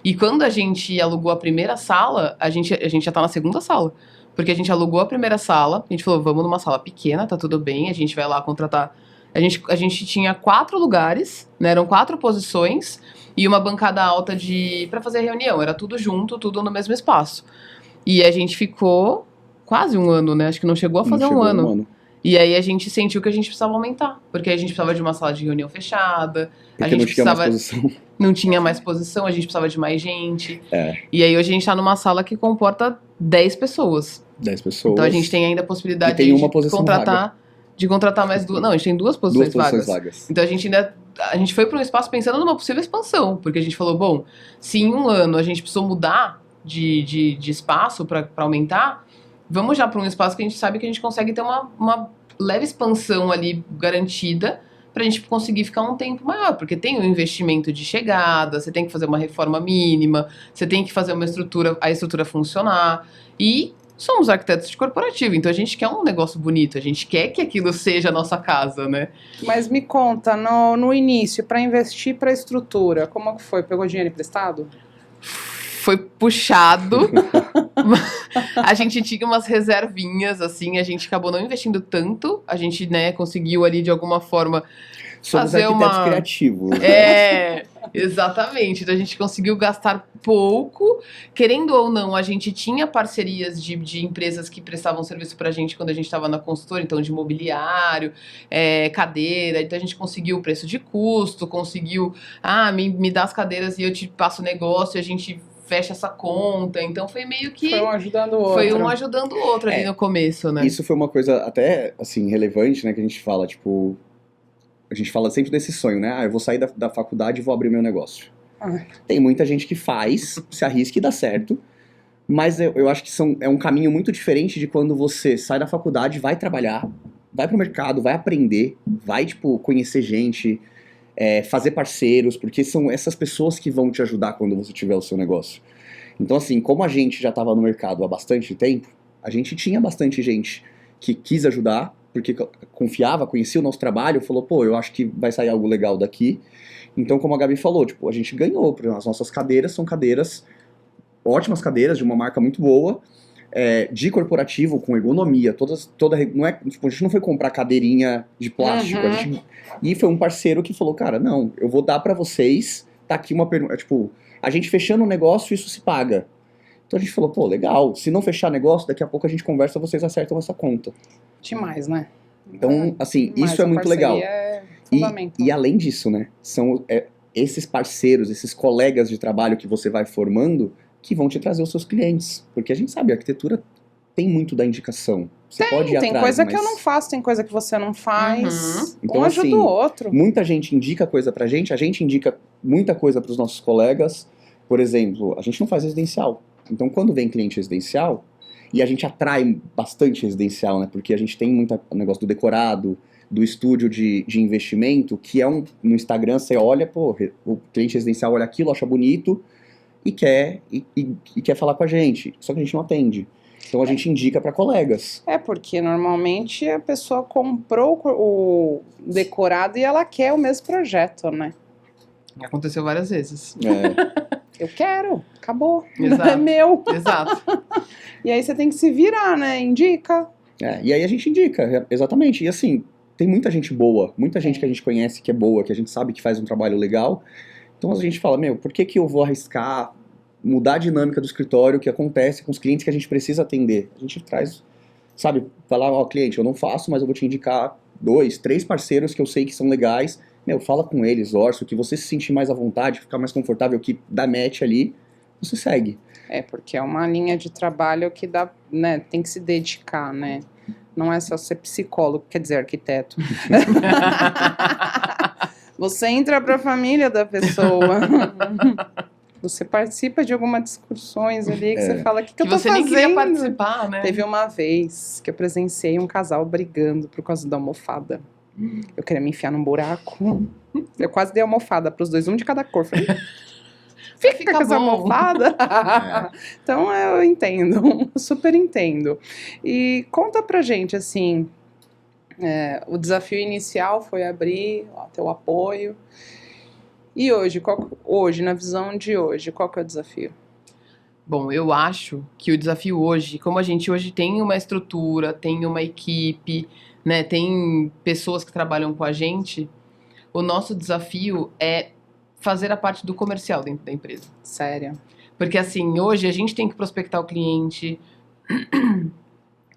E quando a gente alugou a primeira sala, a gente já tá na segunda sala. Porque a gente alugou a primeira sala, a gente falou, vamos numa sala pequena, tá tudo bem, a gente vai lá contratar. A gente tinha 4 lugares, né? Eram 4 posições e uma bancada alta pra fazer reunião. Era tudo junto, tudo no mesmo espaço. E a gente ficou quase um ano, né? Acho que não chegou a fazer um ano. E aí a gente sentiu que a gente precisava aumentar, porque a gente precisava de uma sala de reunião fechada, porque a gente não tinha mais posição, a gente precisava de mais gente. E aí hoje a gente tá numa sala que comporta 10 pessoas. 10 pessoas. Então a gente tem ainda a possibilidade de contratar mais 2. Não, a gente tem 2 posições vagas. Então a gente foi para um espaço pensando numa possível expansão, porque a gente falou, bom, se em um ano a gente precisou mudar de espaço para aumentar, vamos já para um espaço que a gente sabe que a gente consegue ter uma leve expansão ali garantida pra gente conseguir ficar um tempo maior, porque tem o investimento de chegada, você tem que fazer uma reforma mínima, você tem que fazer a estrutura funcionar, e somos arquitetos de corporativo, então a gente quer um negócio bonito, a gente quer que aquilo seja a nossa casa, né? Mas me conta, no início, para investir para a estrutura, como que foi? Pegou dinheiro emprestado? Foi puxado. A gente tinha umas reservinhas, assim, a gente acabou não investindo tanto, a gente, né, conseguiu ali de alguma forma fazer arquitetos criativos. Exatamente. Então a gente conseguiu gastar pouco. Querendo ou não, a gente tinha parcerias de empresas que prestavam serviço pra gente quando a gente estava na consultora, então de mobiliário, cadeira. Então a gente conseguiu o preço de custo, conseguiu, me dá as cadeiras e eu te passo o negócio, e a gente fecha essa conta, então foi meio que... Foi um ajudando o outro. Foi um ajudando o outro ali no começo, né? Isso foi uma coisa até, assim, relevante, né, que a gente fala, tipo... A gente fala sempre desse sonho, né? Eu vou sair da faculdade e vou abrir meu negócio. Tem muita gente que faz, se arrisca e dá certo, mas eu acho que é um caminho muito diferente de quando você sai da faculdade, vai trabalhar, vai pro mercado, vai aprender, vai, tipo, conhecer gente... fazer parceiros, porque são essas pessoas que vão te ajudar quando você tiver o seu negócio. Então, assim, como a gente já estava no mercado há bastante tempo, a gente tinha bastante gente que quis ajudar, porque confiava, conhecia o nosso trabalho, falou, pô, eu acho que vai sair algo legal daqui. Então, como a Gabi falou, tipo, a gente ganhou, as nossas cadeiras são cadeiras, ótimas cadeiras, de uma marca muito boa, de corporativo, com ergonomia, não é, tipo, a gente não foi comprar cadeirinha de plástico, e foi um parceiro que falou, cara, não, eu vou dar pra vocês, tá aqui uma pergunta, tipo, a gente fechando o negócio, isso se paga. Então a gente falou, pô, legal, se não fechar negócio, daqui a pouco a gente conversa, vocês acertam essa conta. Demais, né? Então, assim, isso é muito legal. E além disso, né, esses parceiros, esses colegas de trabalho que você vai formando, que vão te trazer os seus clientes. Porque a gente sabe, a arquitetura tem muito da indicação. Você pode ir tem atrás, coisa mas... que eu não faço, tem coisa que você não faz. Então, um ajuda assim, o outro. Muita gente indica coisa pra gente, a gente indica muita coisa pros nossos colegas. Por exemplo, a gente não faz residencial. Então, quando vem cliente residencial, e a gente atrai bastante residencial, né? Porque a gente tem muito negócio do decorado, do estúdio de investimento, que é no Instagram, você olha, pô, o cliente residencial olha aquilo, acha bonito e quer falar com a gente. Só que a gente não atende. Então a gente indica para colegas. Porque normalmente a pessoa comprou o decorado e ela quer o mesmo projeto, né? Aconteceu várias vezes. Eu quero, acabou. Exato. É meu. Exato. E aí você tem que se virar, né? Indica. E aí a gente indica, exatamente. E assim, tem muita gente boa, muita gente que a gente conhece que é boa, que a gente sabe que faz um trabalho legal. Então a gente fala, por que eu vou arriscar mudar a dinâmica do escritório que acontece com os clientes que a gente precisa atender? A gente traz, sabe, falar, cliente, eu não faço, mas eu vou te indicar 2, 3 parceiros que eu sei que são legais. Fala com eles, orço, que você se sentir mais à vontade, ficar mais confortável, que dá match ali, você segue. Porque é uma linha de trabalho que dá, né, tem que se dedicar, né? Não é só ser psicólogo, quer dizer, arquiteto. Você entra para a família da pessoa. Você participa de algumas discussões ali que você fala, o que eu tô fazendo? Que você nem queria participar, né? Teve uma vez que eu presenciei um casal brigando por causa da almofada. Eu queria me enfiar num buraco. Eu quase dei almofada pros dois, um de cada cor. Falei, fica com essa almofada. Então eu entendo, super entendo. E conta pra gente, assim, o desafio inicial foi abrir, teu apoio. E hoje, na visão de hoje, qual que é o desafio? Bom, eu acho que o desafio hoje, como a gente hoje tem uma estrutura, tem uma equipe, né, tem pessoas que trabalham com a gente, o nosso desafio é fazer a parte do comercial dentro da empresa. Sério? Porque assim, hoje a gente tem que prospectar o cliente,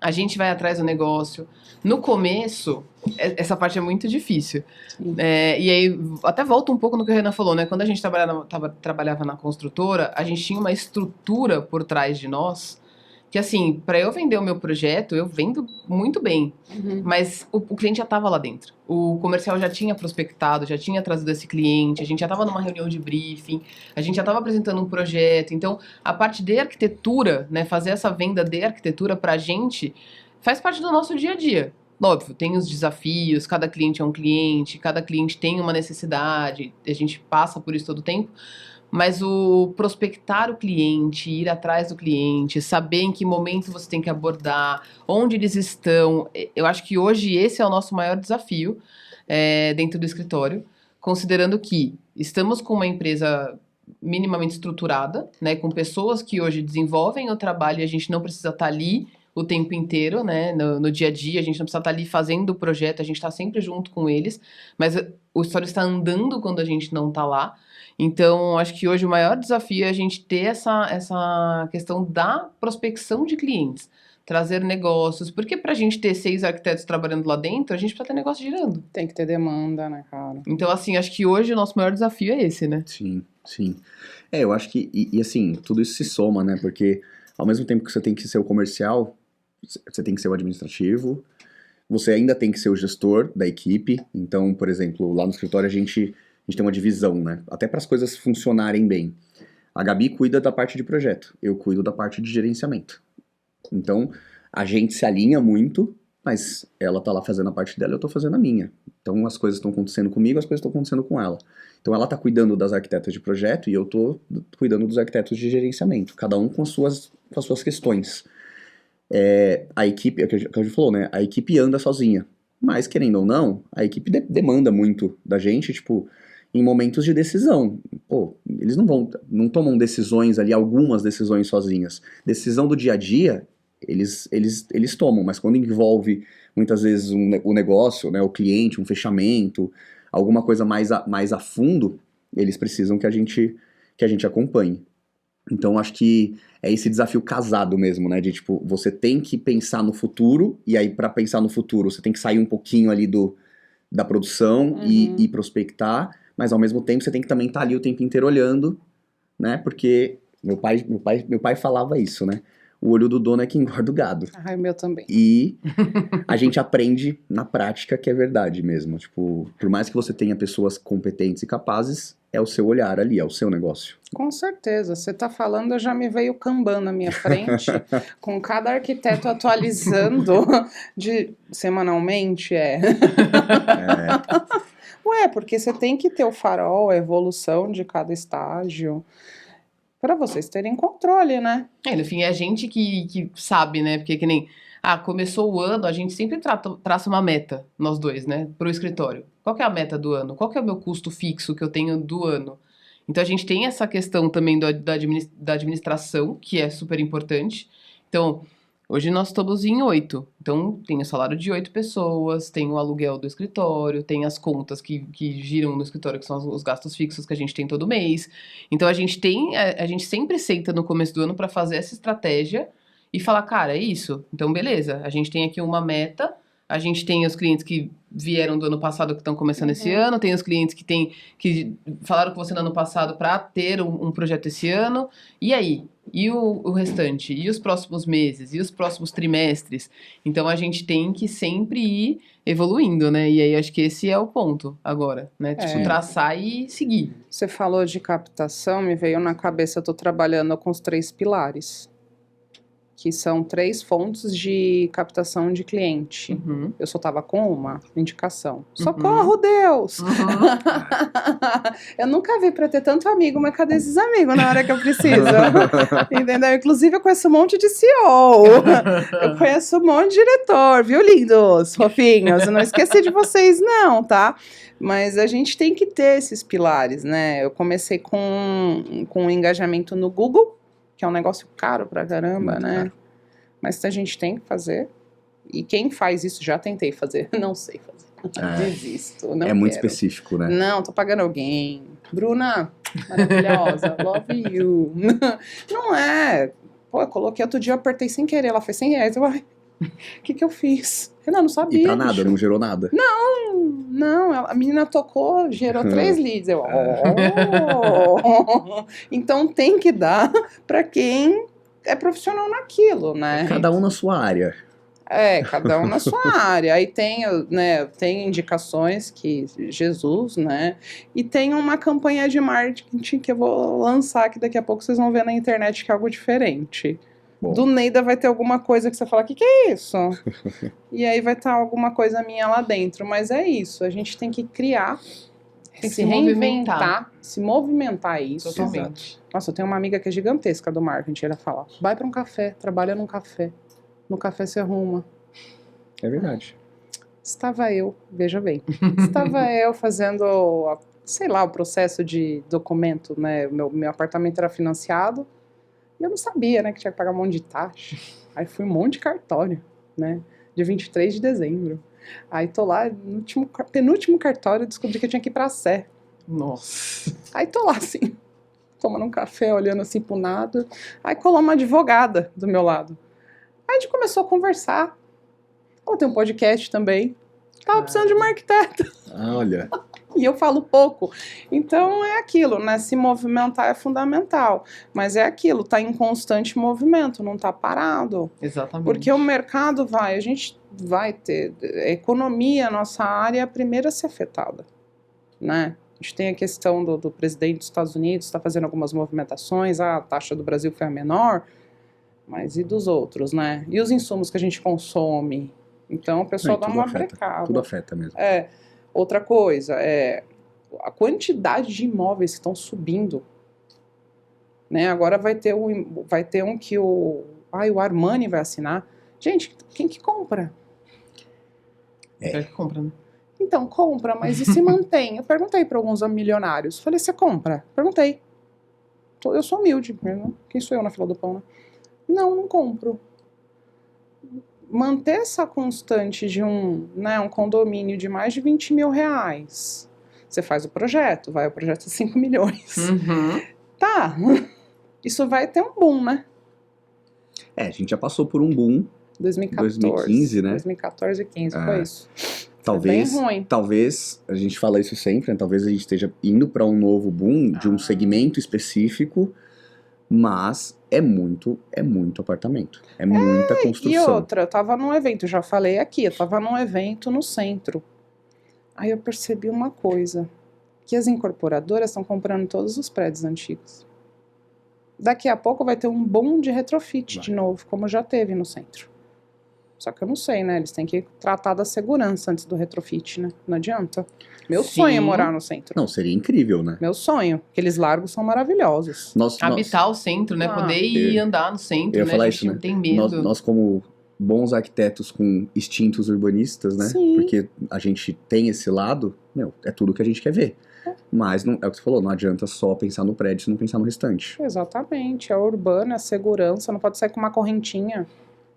a gente vai atrás do negócio. No começo, essa parte é muito difícil. E aí, até volta um pouco no que o Renan falou, né? Quando a gente trabalhava na construtora, a gente tinha uma estrutura por trás de nós, que assim, para eu vender o meu projeto, eu vendo muito bem. Mas o cliente já estava lá dentro. O comercial já tinha prospectado, já tinha trazido esse cliente, a gente já estava numa reunião de briefing, a gente já estava apresentando um projeto. Então, a parte de arquitetura, né, fazer essa venda de arquitetura pra gente, faz parte do nosso dia a dia. Óbvio, tem os desafios, cada cliente é um cliente, cada cliente tem uma necessidade, a gente passa por isso todo o tempo. Mas o prospectar o cliente, ir atrás do cliente, saber em que momento você tem que abordar, onde eles estão, eu acho que hoje esse é o nosso maior desafio dentro do escritório, considerando que estamos com uma empresa minimamente estruturada, né, com pessoas que hoje desenvolvem o trabalho e a gente não precisa estar ali o tempo inteiro, né, no dia a dia, a gente não precisa estar ali fazendo o projeto, a gente está sempre junto com eles, mas o escritório está andando quando a gente não está lá. Então, acho que hoje o maior desafio é a gente ter essa questão da prospecção de clientes, trazer negócios, porque pra gente ter 6 arquitetos trabalhando lá dentro, a gente precisa ter negócio girando. Tem que ter demanda, né, cara? Então, assim, acho que hoje o nosso maior desafio é esse, né? Sim, sim. Eu acho que, e assim, tudo isso se soma, né, porque ao mesmo tempo que você tem que ser o comercial, você tem que ser o administrativo, você ainda tem que ser o gestor da equipe. Então, por exemplo, lá no escritório a gente tem uma divisão, né? Até para as coisas funcionarem bem. A Gabi cuida da parte de projeto, eu cuido da parte de gerenciamento. Então, a gente se alinha muito, mas ela tá lá fazendo a parte dela, eu tô fazendo a minha. Então, as coisas estão acontecendo comigo, as coisas estão acontecendo com ela. Então, ela tá cuidando das arquitetas de projeto e eu tô cuidando dos arquitetos de gerenciamento, cada um com as suas questões. A equipe, é o que a gente falou, né? A equipe anda sozinha, mas, querendo ou não, a equipe demanda muito da gente, tipo, em momentos de decisão. Pô, eles não tomam decisões ali, algumas decisões sozinhas. Decisão do dia a dia, eles tomam, mas quando envolve, muitas vezes, o negócio, né, o cliente, um fechamento, alguma coisa mais a fundo, eles precisam que a gente acompanhe. Então, acho que é esse desafio casado mesmo, né, de, tipo, você tem que pensar no futuro, e aí, para pensar no futuro, você tem que sair um pouquinho ali da produção e prospectar, mas ao mesmo tempo você tem que também estar ali o tempo inteiro olhando, né? Porque meu pai falava isso, né? O olho do dono é que engorda o gado. Ai, meu também. E a gente aprende na prática que é verdade mesmo. Tipo, por mais que você tenha pessoas competentes e capazes, é o seu olhar ali, é o seu negócio. Com certeza. Você tá falando, já me veio o Kanban na minha frente, com cada arquiteto atualizando semanalmente, Ué, porque você tem que ter o farol, a evolução de cada estágio, para vocês terem controle, né? No fim, é a gente que sabe, né? Porque que nem... começou o ano, a gente sempre traça uma meta, nós dois, né? Pro escritório. Qual que é a meta do ano? Qual que é o meu custo fixo que eu tenho do ano? Então, a gente tem essa questão também da administração, que é super importante. Então, hoje nós estamos em 8. Então, tem o salário de 8 pessoas, tem o aluguel do escritório, tem as contas que giram no escritório, que são os gastos fixos que a gente tem todo mês. Então, a gente sempre senta no começo do ano para fazer essa estratégia e falar, cara, é isso. Então, beleza, a gente tem aqui uma meta, a gente tem os clientes que vieram do ano passado que estão começando esse ano, tem os clientes que falaram com você no ano passado para ter um projeto esse ano, e aí? E o restante? E os próximos meses? E os próximos trimestres? Então, a gente tem que sempre ir evoluindo, né? E aí, acho que esse é o ponto agora, né? Tipo, traçar e seguir. Você falou de captação, me veio na cabeça, eu tô trabalhando com os 3 pilares, que são 3 fontes de captação de cliente. Eu só tava com uma indicação. Socorro, Deus! Eu nunca vi pra ter tanto amigo, mas cadê esses amigos na hora que eu preciso? Entendeu? Inclusive, eu conheço um monte de CEO. Eu conheço um monte de diretor, viu, lindos, fofinhos? Eu não esqueci de vocês, não, tá? Mas a gente tem que ter esses pilares, né? Eu comecei com um engajamento no Google, que é um negócio caro pra caramba, né? Caro. Mas a gente tem que fazer. E quem faz isso, já tentei fazer, não sei fazer. Desisto, não quero. Muito específico, né? Não, tô pagando alguém. Bruna, maravilhosa, love you. Não é. Pô, eu coloquei outro dia, eu apertei sem querer, ela foi R$100. Eu, o que eu fiz? Eu não sabia. E pra nada, bicho. Não gerou nada. Não, a menina tocou, gerou 3 leads. Eu, Então tem que dar pra quem é profissional naquilo, né? Cada um na sua área. Cada um na sua área. Aí tem, né, tem indicações que Jesus, né? E tem uma campanha de marketing que eu vou lançar, que daqui a pouco vocês vão ver na internet que é algo diferente. Bom. Do Neida vai ter alguma coisa que você fala, o que é isso? E aí vai estar alguma coisa minha lá dentro. Mas é isso, a gente tem que criar, se reinventar, se movimentar isso. Totalmente. Nossa, eu tenho uma amiga que é gigantesca do marketing, ela fala, vai para um café, trabalha num café. No café se arruma. É verdade. Estava eu, veja bem, estava eu fazendo, sei lá, o processo de documento, né? Meu apartamento era financiado. E eu não sabia, né, que tinha que pagar um monte de taxa. Aí fui um monte de cartório, né, dia 23 de dezembro. Aí tô lá, no penúltimo cartório, descobri que eu tinha que ir pra Sé. Nossa. Aí tô lá, assim, tomando um café, olhando assim pro nada. Aí colou uma advogada do meu lado. Aí a gente começou a conversar. Ela tem um podcast também. Tava precisando de um arquiteto. Olha... E eu falo pouco. Então é aquilo, né? Se movimentar é fundamental. Mas é aquilo, tá em constante movimento, não tá parado. Exatamente. Porque o mercado a gente vai ter... A economia, a nossa área, é a primeira a ser afetada, né? A gente tem a questão do presidente dos Estados Unidos, está fazendo algumas movimentações, a taxa do Brasil foi a menor, mas e dos outros, né? E os insumos que a gente consome? Então o pessoal dá uma brecada. Tudo afeta mesmo. Outra coisa, a quantidade de imóveis que estão subindo, né? Agora vai ter um que o Armani vai assinar. Gente, quem que compra? É que compra, né? Então, compra, mas e se mantém? Eu perguntei para alguns milionários. Falei, você compra? Perguntei. Eu sou humilde. Quem sou eu na fila do pão, né? Não compro. Manter essa constante de um condomínio de mais de 20 mil reais. Você faz o projeto, o projeto é 5 milhões. Tá, isso vai ter um boom, né? A gente já passou por um boom. 2014. 2015, né? 2014 e 2015, foi isso. Talvez, bem ruim. Talvez, a gente fala isso sempre, né? Talvez a gente esteja indo para um novo boom de um segmento específico, mas é muito apartamento. É muita construção. E outra, eu tava num evento, já falei aqui, eu tava num evento no centro. Aí eu percebi uma coisa, que as incorporadoras estão comprando todos os prédios antigos. Daqui a pouco vai ter um boom de retrofit de novo, como já teve no centro. Só que eu não sei, né? Eles têm que tratar da segurança antes do retrofit, né? Não adianta. Meu sonho é morar no centro. Não, seria incrível, né? Meu sonho. Aqueles largos são maravilhosos. Habitar o centro, né? Poder ir andar no centro, eu ia né? falar A gente isso, né? não tem medo. Nós como bons arquitetos com instintos urbanistas, né? Sim. Porque a gente tem esse lado, é tudo que a gente quer ver. Mas não, é o que você falou, não adianta só pensar no prédio e não pensar no restante. Exatamente. É urbana, é segurança, não pode sair com uma correntinha.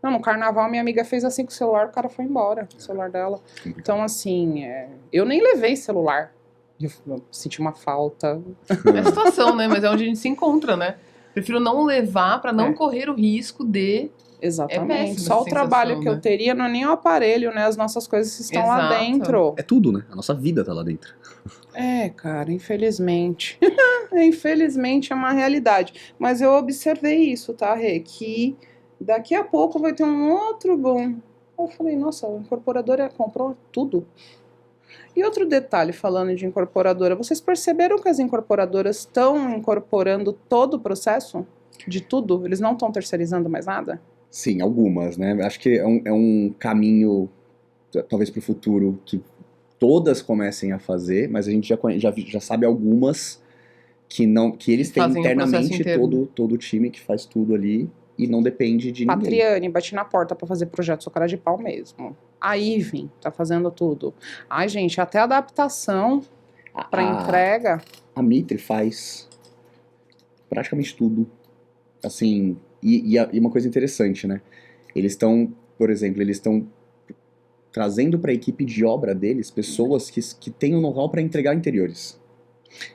Não, no carnaval minha amiga fez assim com o celular, o cara foi embora, o celular dela. Então, assim, eu nem levei celular. Eu senti uma falta. É a situação, né? Mas é onde a gente se encontra, né? Prefiro não levar pra não correr o risco de... Exatamente. Só o trabalho que eu teria não é nem o aparelho, né? As nossas coisas estão lá dentro. É tudo, né? A nossa vida tá lá dentro. Cara, infelizmente. Infelizmente é uma realidade. Mas eu observei isso, tá, Rê? Que daqui a pouco vai ter um outro boom. Eu falei, nossa, a incorporadora comprou tudo. E outro detalhe, falando de incorporadora, vocês perceberam que as incorporadoras estão incorporando todo o processo? De tudo? Eles não estão terceirizando mais nada? Sim, algumas, né? Acho que é um caminho, talvez para o futuro, que todas comecem a fazer, mas a gente já sabe algumas que eles têm internamente todo o time que faz tudo ali e não depende de ninguém. Patriane, bati na porta para fazer projeto, sou cara de pau mesmo. A Ivin tá fazendo tudo. Ai, gente, até adaptação para entrega. A Mitre faz praticamente tudo. Assim, e uma coisa interessante, né? Eles estão, por exemplo, trazendo para a equipe de obra deles pessoas que têm o know-how para entregar interiores.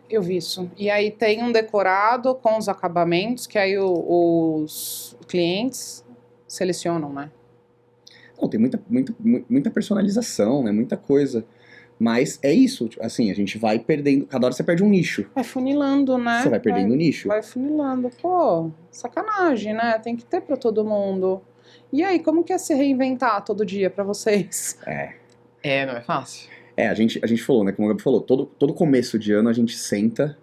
Eu vi isso. E aí tem um decorado com os acabamentos que aí os clientes selecionam, né? Não, tem muita personalização, né? Muita coisa. Mas é isso, assim, a gente vai perdendo, cada hora você perde um nicho. Vai funilando, né? Você vai perdendo o nicho. Vai funilando. Pô, sacanagem, né? Tem que ter pra todo mundo. E aí, como que é se reinventar todo dia pra vocês? Não é fácil. A gente falou, né, como o Gabi falou, todo começo de ano a gente senta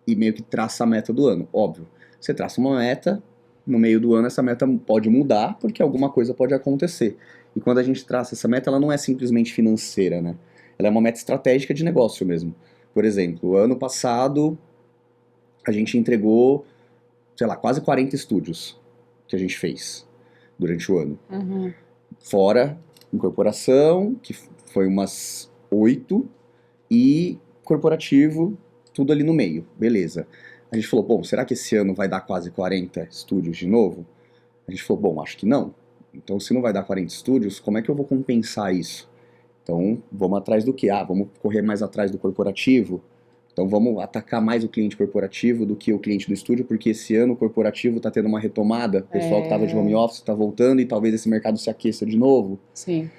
e meio que traça a meta do ano. Óbvio, você traça uma meta, no meio do ano essa meta pode mudar, porque alguma coisa pode acontecer. E quando a gente traça essa meta, ela não é simplesmente financeira, né? Ela é uma meta estratégica de negócio mesmo. Por exemplo, ano passado a gente entregou, sei lá, quase 40 estúdios que a gente fez durante o ano. Uhum. Fora incorporação, que foi umas 8, e corporativo, tudo ali no meio. Beleza. A gente falou, bom, será que esse ano vai dar quase 40 estúdios de novo? A gente falou, bom, acho que não. Então, se não vai dar 40 estúdios, como é que eu vou compensar isso? Então, vamos atrás do quê? Vamos correr mais atrás do corporativo. Então, vamos atacar mais o cliente corporativo do que o cliente do estúdio, porque esse ano o corporativo está tendo uma retomada. O pessoal que estava de home office está voltando e talvez esse mercado se aqueça de novo. Sim.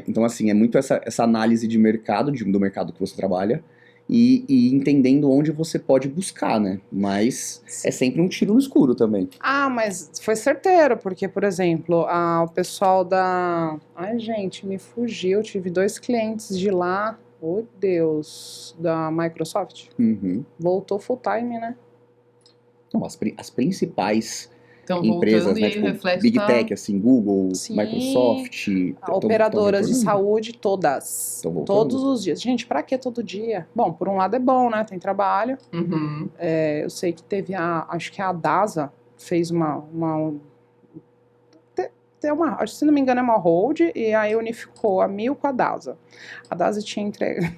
Então, assim, é muito essa análise de mercado, do mercado que você trabalha, e entendendo onde você pode buscar, né? Mas é sempre um tiro no escuro também. Mas foi certeiro, porque, por exemplo, o pessoal da... Ai, gente, me fugiu. Tive 2 clientes de lá, oh Deus, da Microsoft. Uhum. Voltou full time, né? Então, as principais Então, empresas, né, tipo, Big Tech, assim, Google, Sim. Microsoft... Operadoras de saúde, todas. Tão voltando. Todos os dias. Gente, pra que todo dia? Bom, por um lado é bom, né? Tem trabalho. Uhum. Eu sei que teve acho que a DASA fez acho que se não me engano é uma hold, e aí unificou a Mil com a DASA. A DASA tinha entregue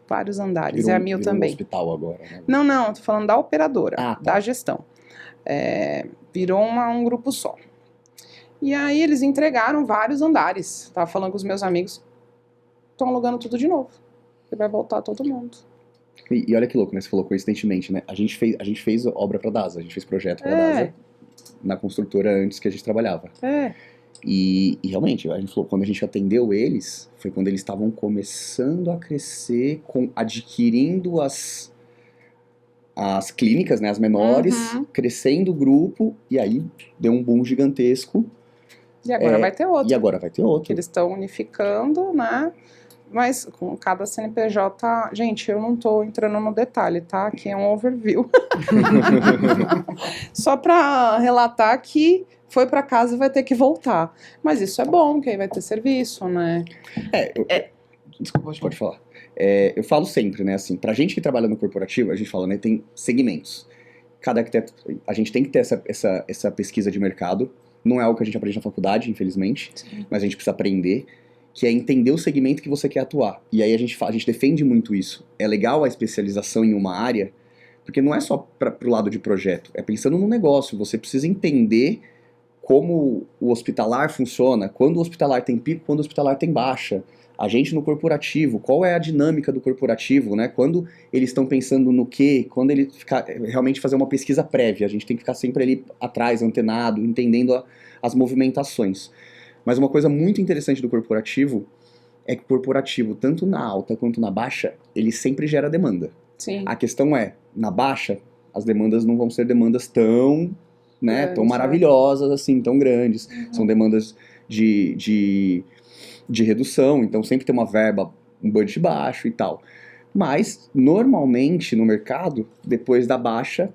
vários andares, e a Mil também. Um hospital agora, né? Não, tô falando da operadora, tá. da gestão. Virou um grupo só. E aí eles entregaram vários andares. Tava falando com os meus amigos, estão alugando tudo de novo. E vai voltar todo mundo. E olha que louco, né? Você falou coincidentemente, né? A gente fez obra pra DASA, a gente fez projeto pra DASA na construtora antes que a gente trabalhava. E realmente, a gente falou, quando a gente atendeu eles, foi quando eles estavam começando a crescer, adquirindo as clínicas, né, as menores, crescendo o grupo, e aí deu um boom gigantesco. E agora vai ter outro. E agora vai ter outro. Que eles estão unificando, né? Mas com cada CNPJ... Gente, eu não tô entrando no detalhe, tá? Aqui é um overview. Só para relatar que foi para casa e vai ter que voltar. Mas isso é bom, que aí vai ter serviço, né? Desculpa, pode falar. Eu falo sempre, né, assim, pra gente que trabalha no corporativo, a gente fala, né, tem segmentos. Cada arquiteto, a gente tem que ter essa pesquisa de mercado. Não é algo que a gente aprende na faculdade, infelizmente, mas a gente precisa aprender, que é entender o segmento que você quer atuar. E aí a gente defende muito isso. É legal a especialização em uma área, porque não é só pro lado de projeto, é pensando no negócio. Você precisa entender como o hospitalar funciona, quando o hospitalar tem pico, quando o hospitalar tem baixa. A gente no corporativo, qual é a dinâmica do corporativo, né? Quando eles estão pensando no quê? Quando ele realmente fazer uma pesquisa prévia, a gente tem que ficar sempre ali atrás, antenado, entendendo as movimentações. Mas uma coisa muito interessante do corporativo é que o corporativo, tanto na alta quanto na baixa, ele sempre gera demanda. Sim. A questão é, na baixa, as demandas não vão ser demandas tão, né, tão maravilhosas, assim, tão grandes. São demandas de redução, então sempre tem uma verba, um budget baixo e tal. Mas, normalmente, no mercado, depois da baixa,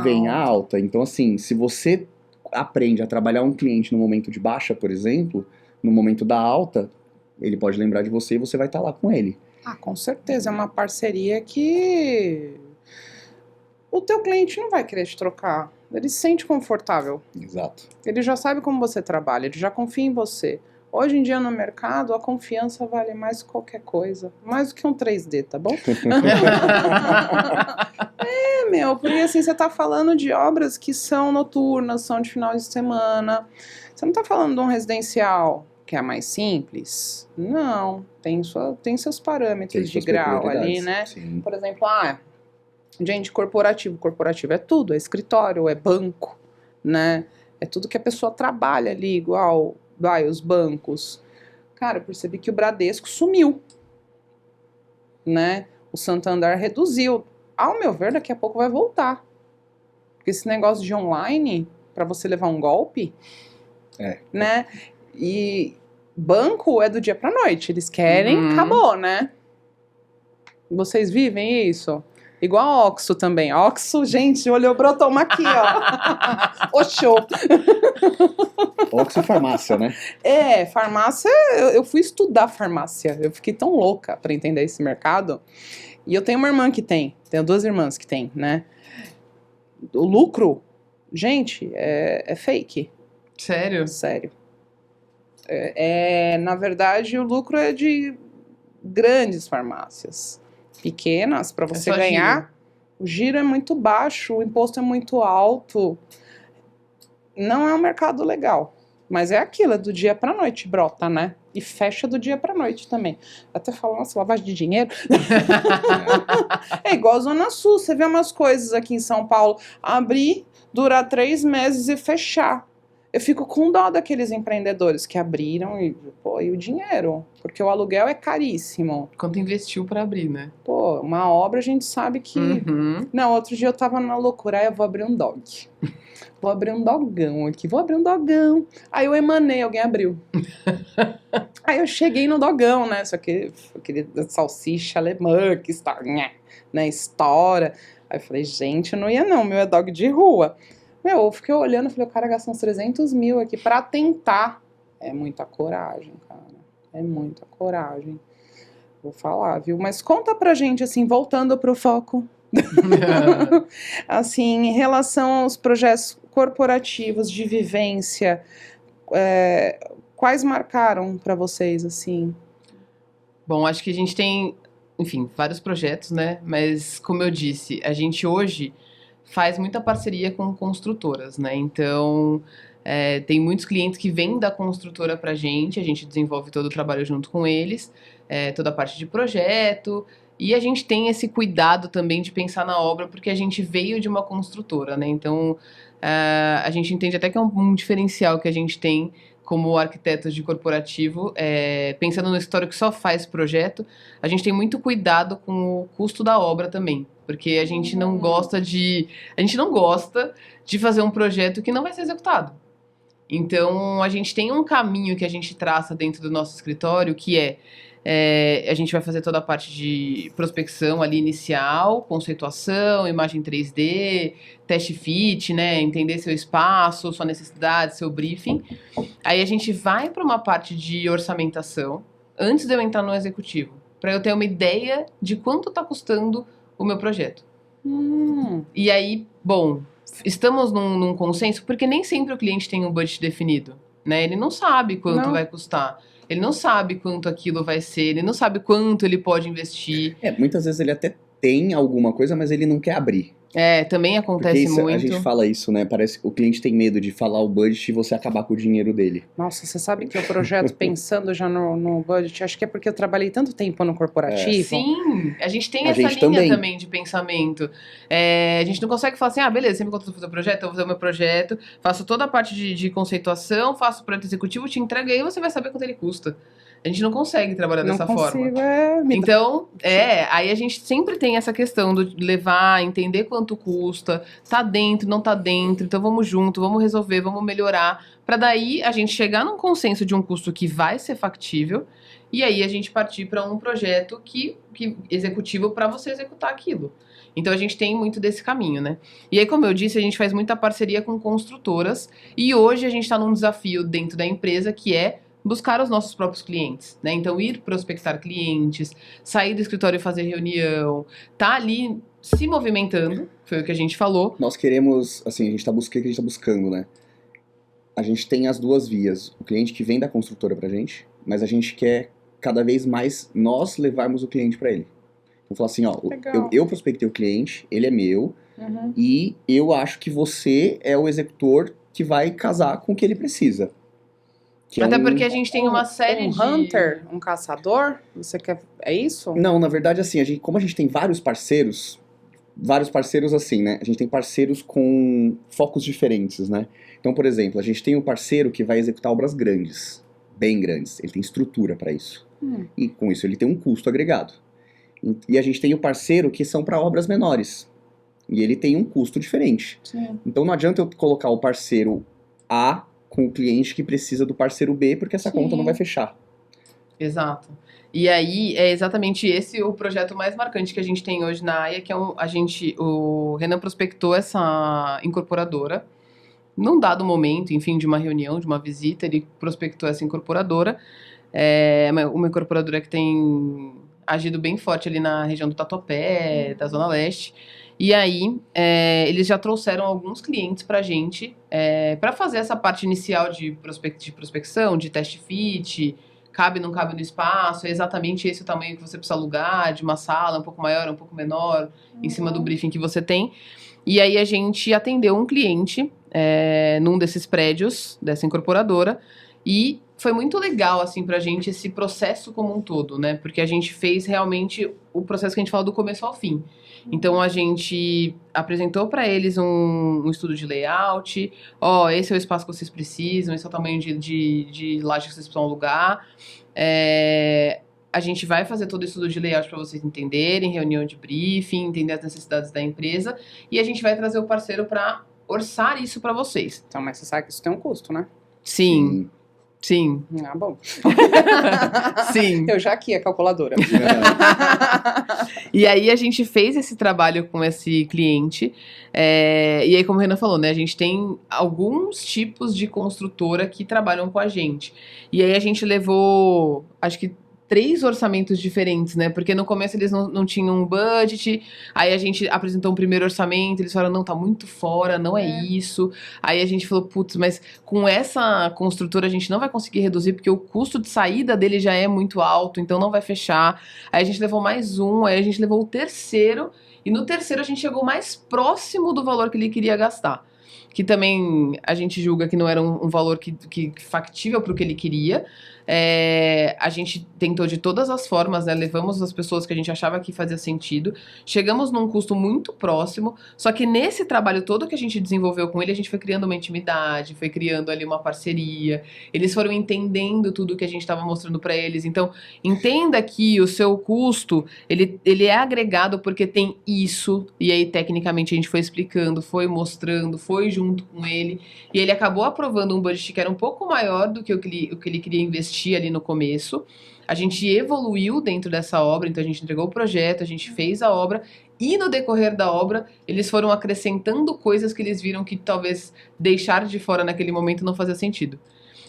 vem a alta. Então, assim, se você aprende a trabalhar um cliente no momento de baixa, por exemplo, no momento da alta, ele pode lembrar de você e você vai estar lá com ele. Com certeza. É uma parceria que o teu cliente não vai querer te trocar. Ele se sente confortável. Exato. Ele já sabe como você trabalha, ele já confia em você. Hoje em dia no mercado, a confiança vale mais que qualquer coisa. Mais do que um 3D, tá bom? Porque assim, você tá falando de obras que são noturnas, são de final de semana. Você não tá falando de um residencial que é mais simples. Não, tem seus parâmetros de grau ali, né? Sim. Por exemplo, gente, corporativo é tudo, é escritório, é banco, né? É tudo que a pessoa trabalha ali, igual... os bancos. Cara, eu percebi que o Bradesco sumiu, né? O Santander reduziu. Ao meu ver, daqui a pouco vai voltar. Porque esse negócio de online, para você levar um golpe, né? E banco é do dia pra noite. Eles querem, acabou, né? Vocês vivem isso? Igual a Oxo também. Oxo, gente, olhou, brotou uma aqui, ó. O show. Oxo farmácia, né? Farmácia, eu fui estudar farmácia. Eu fiquei tão louca pra entender esse mercado. E eu tenho uma irmã que tenho 2 irmãs que tem, né? O lucro, gente, é fake. Sério? Sério. Na verdade, o lucro é de grandes farmácias. Pequenas, para você ganhar, giro. O giro é muito baixo, o imposto é muito alto. Não é um mercado legal. Mas é aquilo, é do dia pra noite, brota, né? E fecha do dia pra noite também. Até falo, nossa, lavagem de dinheiro. É igual a Zona Sul, você vê umas coisas aqui em São Paulo, abrir, durar 3 meses e fechar. Eu fico com dó daqueles empreendedores que abriram e o dinheiro, porque o aluguel é caríssimo. Quanto investiu pra abrir, né? Uma obra a gente sabe que... Não, outro dia eu tava na loucura, eu vou abrir um dog. Vou abrir um dogão aqui, Aí eu emanei, alguém abriu. Aí eu cheguei no dogão, né, só que aquele salsicha alemã que está, né, estoura. Aí eu falei, gente, eu não ia não, meu é dog de rua. Eu fiquei olhando, falei, o cara gastou uns 300 mil aqui pra tentar. É muita coragem, cara. É muita coragem. Vou falar, viu? Mas conta pra gente, assim, voltando pro foco. Assim, em relação aos projetos corporativos de vivência, quais marcaram pra vocês, assim? Bom, acho que a gente tem, enfim, vários projetos, né? Mas, como eu disse, a gente hoje... faz muita parceria com construtoras, né? Então, tem muitos clientes que vêm da construtora pra gente, a gente desenvolve todo o trabalho junto com eles, toda a parte de projeto, e a gente tem esse cuidado também de pensar na obra, porque a gente veio de uma construtora, né? Então, a gente entende até que é um diferencial que a gente tem como arquitetos de corporativo, pensando no escritório que só faz projeto, a gente tem muito cuidado com o custo da obra também. Porque a gente não gosta de fazer um projeto que não vai ser executado. Então, a gente tem um caminho que a gente traça dentro do nosso escritório, que a gente vai fazer toda a parte de prospecção ali inicial, conceituação, imagem 3D, teste fit, né? Entender seu espaço, sua necessidade, seu briefing. Aí a gente vai para uma parte de orçamentação, antes de eu entrar no executivo, para eu ter uma ideia de quanto está custando o meu projeto. E aí, bom, estamos num consenso, porque nem sempre o cliente tem um budget definido, né? Ele não sabe quanto vai custar. Ele não sabe quanto aquilo vai ser, ele não sabe quanto ele pode investir. Muitas vezes ele até tem alguma coisa, mas ele não quer abrir. Também acontece Porque muito. A gente fala isso, né? Parece que o cliente tem medo de falar o budget e você acabar com o dinheiro dele. Nossa, você sabe que o projeto, pensando já no budget, acho que é porque eu trabalhei tanto tempo no corporativo. Sim, a gente tem essa linha também de pensamento. A gente não consegue falar assim, beleza, você me contratou pra fazer o projeto, eu vou fazer o meu projeto, faço toda a parte de conceituação, faço o projeto executivo, te entrego e aí você vai saber quanto ele custa. A gente não consegue trabalhar dessa forma. Então, aí a gente sempre tem essa questão de levar, entender quanto custa, tá dentro, não tá dentro, então vamos junto, vamos resolver, vamos melhorar, pra daí a gente chegar num consenso de um custo que vai ser factível, e aí a gente partir para um projeto executivo para você executar aquilo. Então a gente tem muito desse caminho, né? E aí, como eu disse, a gente faz muita parceria com construtoras, e hoje a gente tá num desafio dentro da empresa que é buscar os nossos próprios clientes, né? Então, ir prospectar clientes, sair do escritório e fazer reunião, tá ali se movimentando, foi o que a gente falou. Nós queremos, assim, a gente tá buscando, né? A gente tem as duas vias. O cliente que vem da construtora pra gente, mas a gente quer cada vez mais nós levarmos o cliente pra ele. Então, falar assim, eu prospectei o cliente, ele é meu, e eu acho que você é o executor que vai casar com o que ele precisa. Até porque a gente tem uma série de... hunter, um caçador? Você quer... É isso? Não, na verdade, assim, como a gente tem vários parceiros assim, né? A gente tem parceiros com focos diferentes, né? Então, por exemplo, a gente tem um parceiro que vai executar obras grandes, bem grandes. Ele tem estrutura para isso. E com isso ele tem um custo agregado. E a gente tem o parceiro que são para obras menores. E ele tem um custo diferente. Sim. Então não adianta eu colocar o parceiro A com o cliente que precisa do parceiro B, porque essa conta não vai fechar. Exato. E aí, é exatamente esse o projeto mais marcante que a gente tem hoje na AIA, que é o Renan prospectou essa incorporadora. Num dado momento, enfim, de uma reunião, de uma visita, ele prospectou essa incorporadora. Uma incorporadora que tem agido bem forte ali na região do Tatuapé, da Zona Leste. E aí, eles já trouxeram alguns clientes pra gente para fazer essa parte inicial de prospecção, de teste fit, cabe, não cabe no espaço, é exatamente esse o tamanho que você precisa alugar, de uma sala um pouco maior, um pouco menor, em cima do briefing que você tem. E aí a gente atendeu um cliente num desses prédios, dessa incorporadora, e foi muito legal, assim, pra gente esse processo como um todo, né? Porque a gente fez realmente o processo que a gente fala do começo ao fim. Então, a gente apresentou para eles um estudo de layout. Esse é o espaço que vocês precisam, esse é o tamanho de laje que vocês precisam alugar. A gente vai fazer todo o estudo de layout para vocês entenderem, reunião de briefing, entender as necessidades da empresa. E a gente vai trazer o parceiro para orçar isso para vocês. Então, mas você sabe que isso tem um custo, né? Sim. Ah, bom. Sim. Eu já aqui, a calculadora. E aí a gente fez esse trabalho com esse cliente. E aí, como o Renan falou, né? A gente tem alguns tipos de construtora que trabalham com a gente. E aí a gente levou, acho que 3 orçamentos diferentes, né? Porque no começo eles não tinham um budget, aí a gente apresentou um primeiro orçamento, eles falaram, não, tá muito fora, não é isso. Aí a gente falou, putz, mas com essa construtora a gente não vai conseguir reduzir, porque o custo de saída dele já é muito alto, então não vai fechar. Aí a gente levou mais um, aí a gente levou o terceiro, e no terceiro a gente chegou mais próximo do valor que ele queria gastar. Que também a gente julga que não era um valor que factível para o que ele queria. A gente tentou de todas as formas, né? Levamos as pessoas que a gente achava que fazia sentido. Chegamos num custo muito próximo. Só que nesse trabalho todo que a gente desenvolveu com ele, a gente foi criando uma intimidade, foi criando ali uma parceria. Eles foram entendendo tudo que a gente estava mostrando para eles. Então, entenda que o seu custo, ele é agregado porque tem isso. E aí, tecnicamente, a gente foi explicando, foi mostrando, foi junto com ele. E ele acabou aprovando um budget que era um pouco maior do que o que ele queria investir ali no começo. A gente evoluiu dentro dessa obra, então a gente entregou o projeto, a gente fez a obra. E no decorrer da obra, eles foram acrescentando coisas que eles viram que talvez deixar de fora naquele momento não fazia sentido.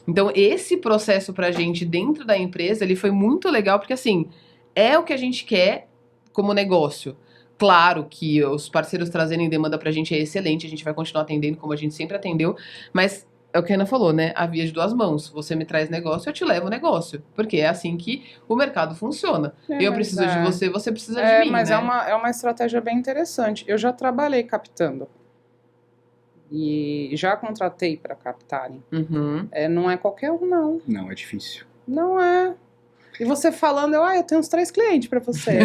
Então, esse processo pra gente dentro da empresa, ele foi muito legal, porque assim, é o que a gente quer como negócio. Claro que os parceiros trazerem demanda pra gente é excelente, a gente vai continuar atendendo como a gente sempre atendeu, mas é o que a Ana falou, né? A via de duas mãos. Você me traz negócio, eu te levo negócio. Porque é assim que o mercado funciona. Eu preciso de você, você precisa de mim, mas né? é uma estratégia bem interessante. Eu já trabalhei captando. E já contratei para captarem. Uhum. Não é qualquer um, não. Não, é difícil. Não é. E você falando, eu tenho uns 3 clientes para você.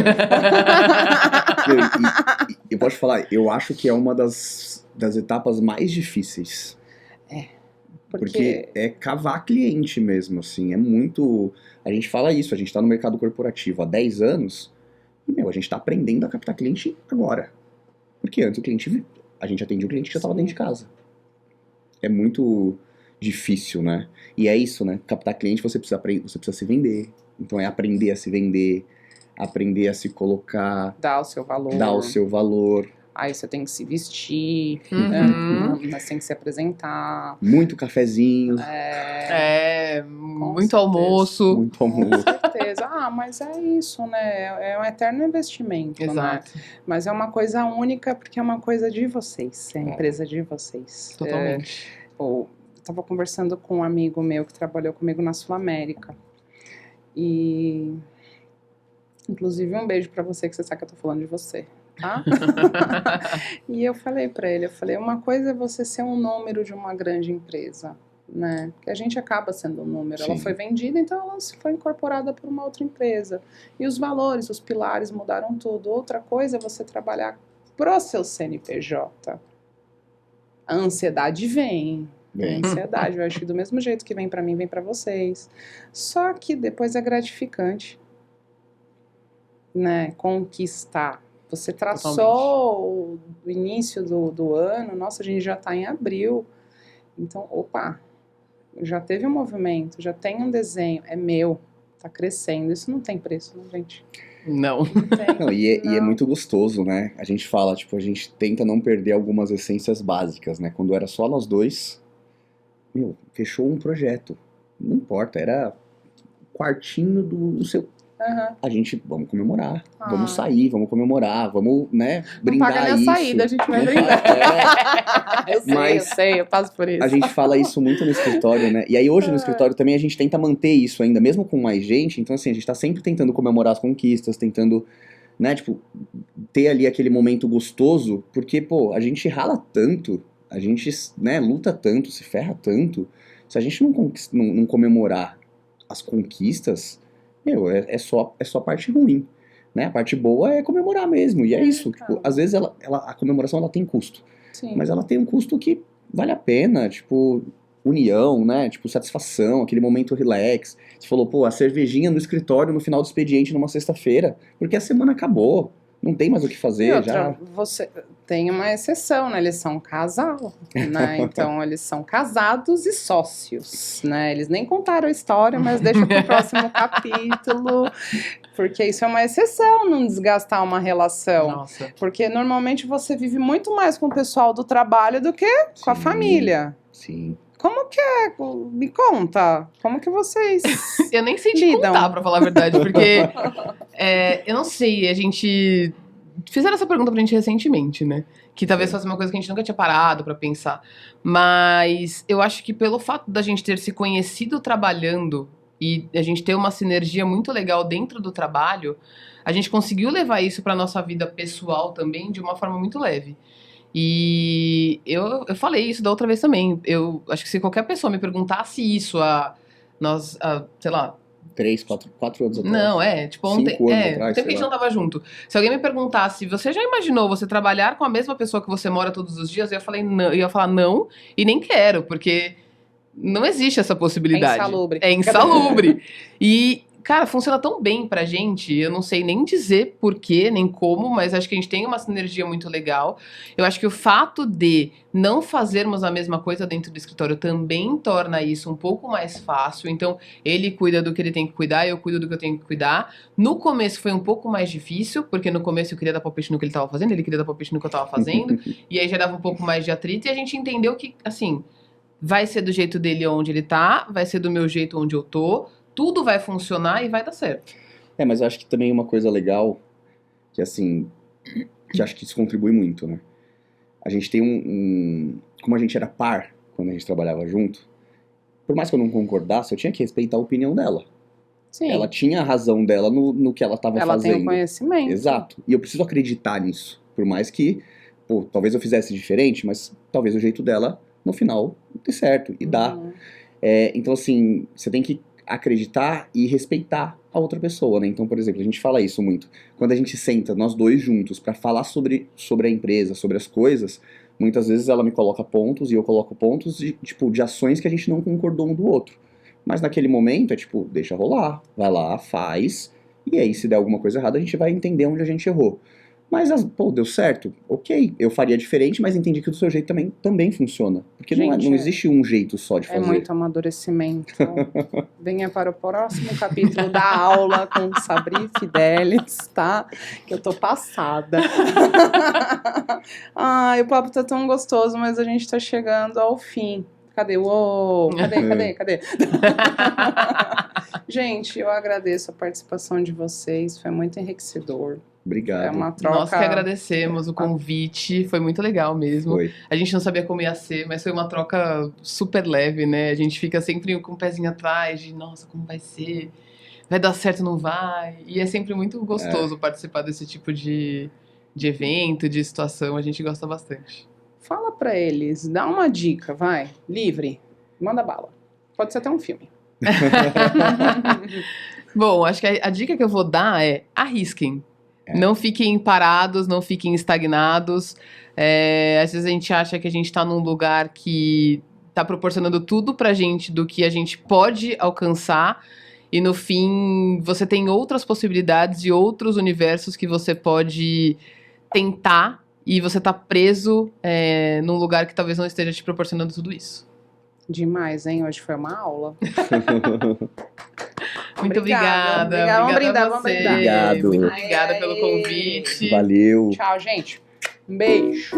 Eu posso falar, eu acho que é uma das etapas mais difíceis. Porque é cavar cliente mesmo, assim, é muito... A gente fala isso, a gente tá no mercado corporativo há 10 anos, e, a gente tá aprendendo a captar cliente agora. Porque antes a gente atendia o cliente que já tava dentro de casa. É muito difícil, né? E é isso, né? Captar cliente, você precisa se vender. Então é aprender a se vender, aprender a se colocar... Dar o seu valor. Aí você tem que se vestir, mas tem que se apresentar. Muito cafezinho. Muito almoço. Muito almoço. Com certeza. Mas é isso, né? É um eterno investimento, Exato. né? Mas é uma coisa única porque é uma coisa de vocês. É a empresa de vocês. Totalmente. Eu estava conversando com um amigo meu que trabalhou comigo na Sul América. E... Inclusive, um beijo pra você, que você sabe que eu tô falando de você. Tá? E eu falei pra ele, uma coisa é você ser um número de uma grande empresa, né? Que a gente acaba sendo um número. Sim. Ela foi vendida, então ela foi incorporada por uma outra empresa. E os valores, os pilares mudaram tudo. Outra coisa é você trabalhar pro seu CNPJ. A ansiedade vem. A ansiedade, eu acho que do mesmo jeito que vem pra mim, vem pra vocês. Só que depois é gratificante, né? Conquistar. Você traçou o início do ano, nossa, a gente já está em abril. Então, já teve um movimento, já tem um desenho, é meu, tá crescendo. Isso não tem preço, não, gente? Não. E é muito gostoso, né? A gente fala, a gente tenta não perder algumas essências básicas, né? Quando era só nós dois, fechou um projeto. Não importa, era o quartinho do seu... A gente, vamos comemorar, vamos sair, vamos comemorar, vamos, né, brindar isso. Não paga nem a saída, a gente vai brindar. Eu sei, eu passo por isso. A gente fala isso muito no escritório, né, e aí hoje no escritório também a gente tenta manter isso ainda, mesmo com mais gente, então assim, a gente tá sempre tentando comemorar as conquistas, tentando, né, ter ali aquele momento gostoso, porque, a gente rala tanto, a gente, né, luta tanto, se ferra tanto, se a gente não comemorar as conquistas... é só a parte ruim, né? A parte boa é comemorar mesmo, e é isso. Às vezes a comemoração ela tem custo. Sim. Mas ela tem um custo que vale a pena, união, né? Satisfação, aquele momento relax. Você falou, a cervejinha no escritório no final do expediente numa sexta-feira, porque a semana acabou. Não tem mais o que fazer. E outra, você tem uma exceção, né? Eles são casal, né? Então, eles são casados e sócios, né? Eles nem contaram a história, mas deixa pro próximo capítulo. Porque isso é uma exceção, não desgastar uma relação. Nossa. Porque normalmente você vive muito mais com o pessoal do trabalho do que com a família. Sim. Como que é? Me conta. Como que vocês Eu nem sei te contar, pra falar a verdade, porque eu não sei, a gente... Fizeram essa pergunta pra gente recentemente, né? Que talvez fosse uma coisa que a gente nunca tinha parado pra pensar. Mas eu acho que pelo fato da gente ter se conhecido trabalhando e a gente ter uma sinergia muito legal dentro do trabalho, a gente conseguiu levar isso pra nossa vida pessoal também de uma forma muito leve. E eu falei isso da outra vez também. Eu acho que se qualquer pessoa me perguntasse isso há Nós, sei lá... 4 anos atrás. Não, tipo, ontem... 5 anos atrás, tempo que a gente não tava junto. Se alguém me perguntasse, você já imaginou você trabalhar com a mesma pessoa que você mora todos os dias? Eu ia falar não, e nem quero, porque não existe essa possibilidade. É insalubre. E... Cara, funciona tão bem pra gente, eu não sei nem dizer porquê, nem como, mas acho que a gente tem uma sinergia muito legal. Eu acho que o fato de não fazermos a mesma coisa dentro do escritório também torna isso um pouco mais fácil. Então, ele cuida do que ele tem que cuidar, eu cuido do que eu tenho que cuidar. No começo foi um pouco mais difícil, porque no começo eu queria dar palpite no que ele tava fazendo, ele queria dar palpite no que eu tava fazendo, e aí já dava um pouco mais de atrito, e a gente entendeu que, assim, vai ser do jeito dele onde ele tá, vai ser do meu jeito onde eu tô, tudo vai funcionar e vai dar certo. Mas eu acho que também uma coisa legal, que assim, que acho que isso contribui muito, né? A gente tem como a gente era par, quando a gente trabalhava junto, por mais que eu não concordasse, eu tinha que respeitar a opinião dela. Sim. Ela tinha a razão dela no que ela estava fazendo. Ela tem o conhecimento. Exato. E eu preciso acreditar nisso. Por mais que, talvez eu fizesse diferente, mas talvez o jeito dela, no final, dê certo. E dá. Então, assim, você tem que acreditar e respeitar a outra pessoa, né? Então, por exemplo, a gente fala isso muito. Quando a gente senta, nós dois juntos, pra falar sobre a empresa, sobre as coisas, muitas vezes ela me coloca pontos e eu coloco pontos de ações que a gente não concordou um do outro. Mas naquele momento deixa rolar, vai lá, faz, e aí se der alguma coisa errada a gente vai entender onde a gente errou. Mas, deu certo? Ok, eu faria diferente, mas entendi que do seu jeito também funciona. Porque não existe um jeito só de fazer. É muito amadurecimento. Venha para o próximo capítulo da aula com Sabri Fidelis, tá? Que eu tô passada. Ai, o papo tá tão gostoso, mas a gente tá chegando ao fim. Cadê? Cadê? Gente, eu agradeço a participação de vocês, foi muito enriquecedor. Obrigado. É uma troca... Nós que agradecemos o convite, foi muito legal mesmo. Foi. A gente não sabia como ia ser, mas foi uma troca super leve, né? A gente fica sempre com o pezinho atrás de, nossa, como vai ser? Vai dar certo, não vai? E é sempre muito gostoso participar desse tipo de evento, de situação, a gente gosta bastante. Fala pra eles, dá uma dica, vai, livre, manda bala. Pode ser até um filme. Bom, acho que a dica que eu vou dar é arrisquem. Não fiquem parados, não fiquem estagnados. Às vezes a gente acha que a gente tá num lugar que tá proporcionando tudo pra gente do que a gente pode alcançar. E no fim, você tem outras possibilidades e outros universos que você pode tentar. E você tá preso num lugar que talvez não esteja te proporcionando tudo isso. Demais, hein? Hoje foi uma aula. Muito obrigada. Vamos brindar. Obrigado. Muito obrigada pelo convite. Valeu. Tchau, gente. Um beijo.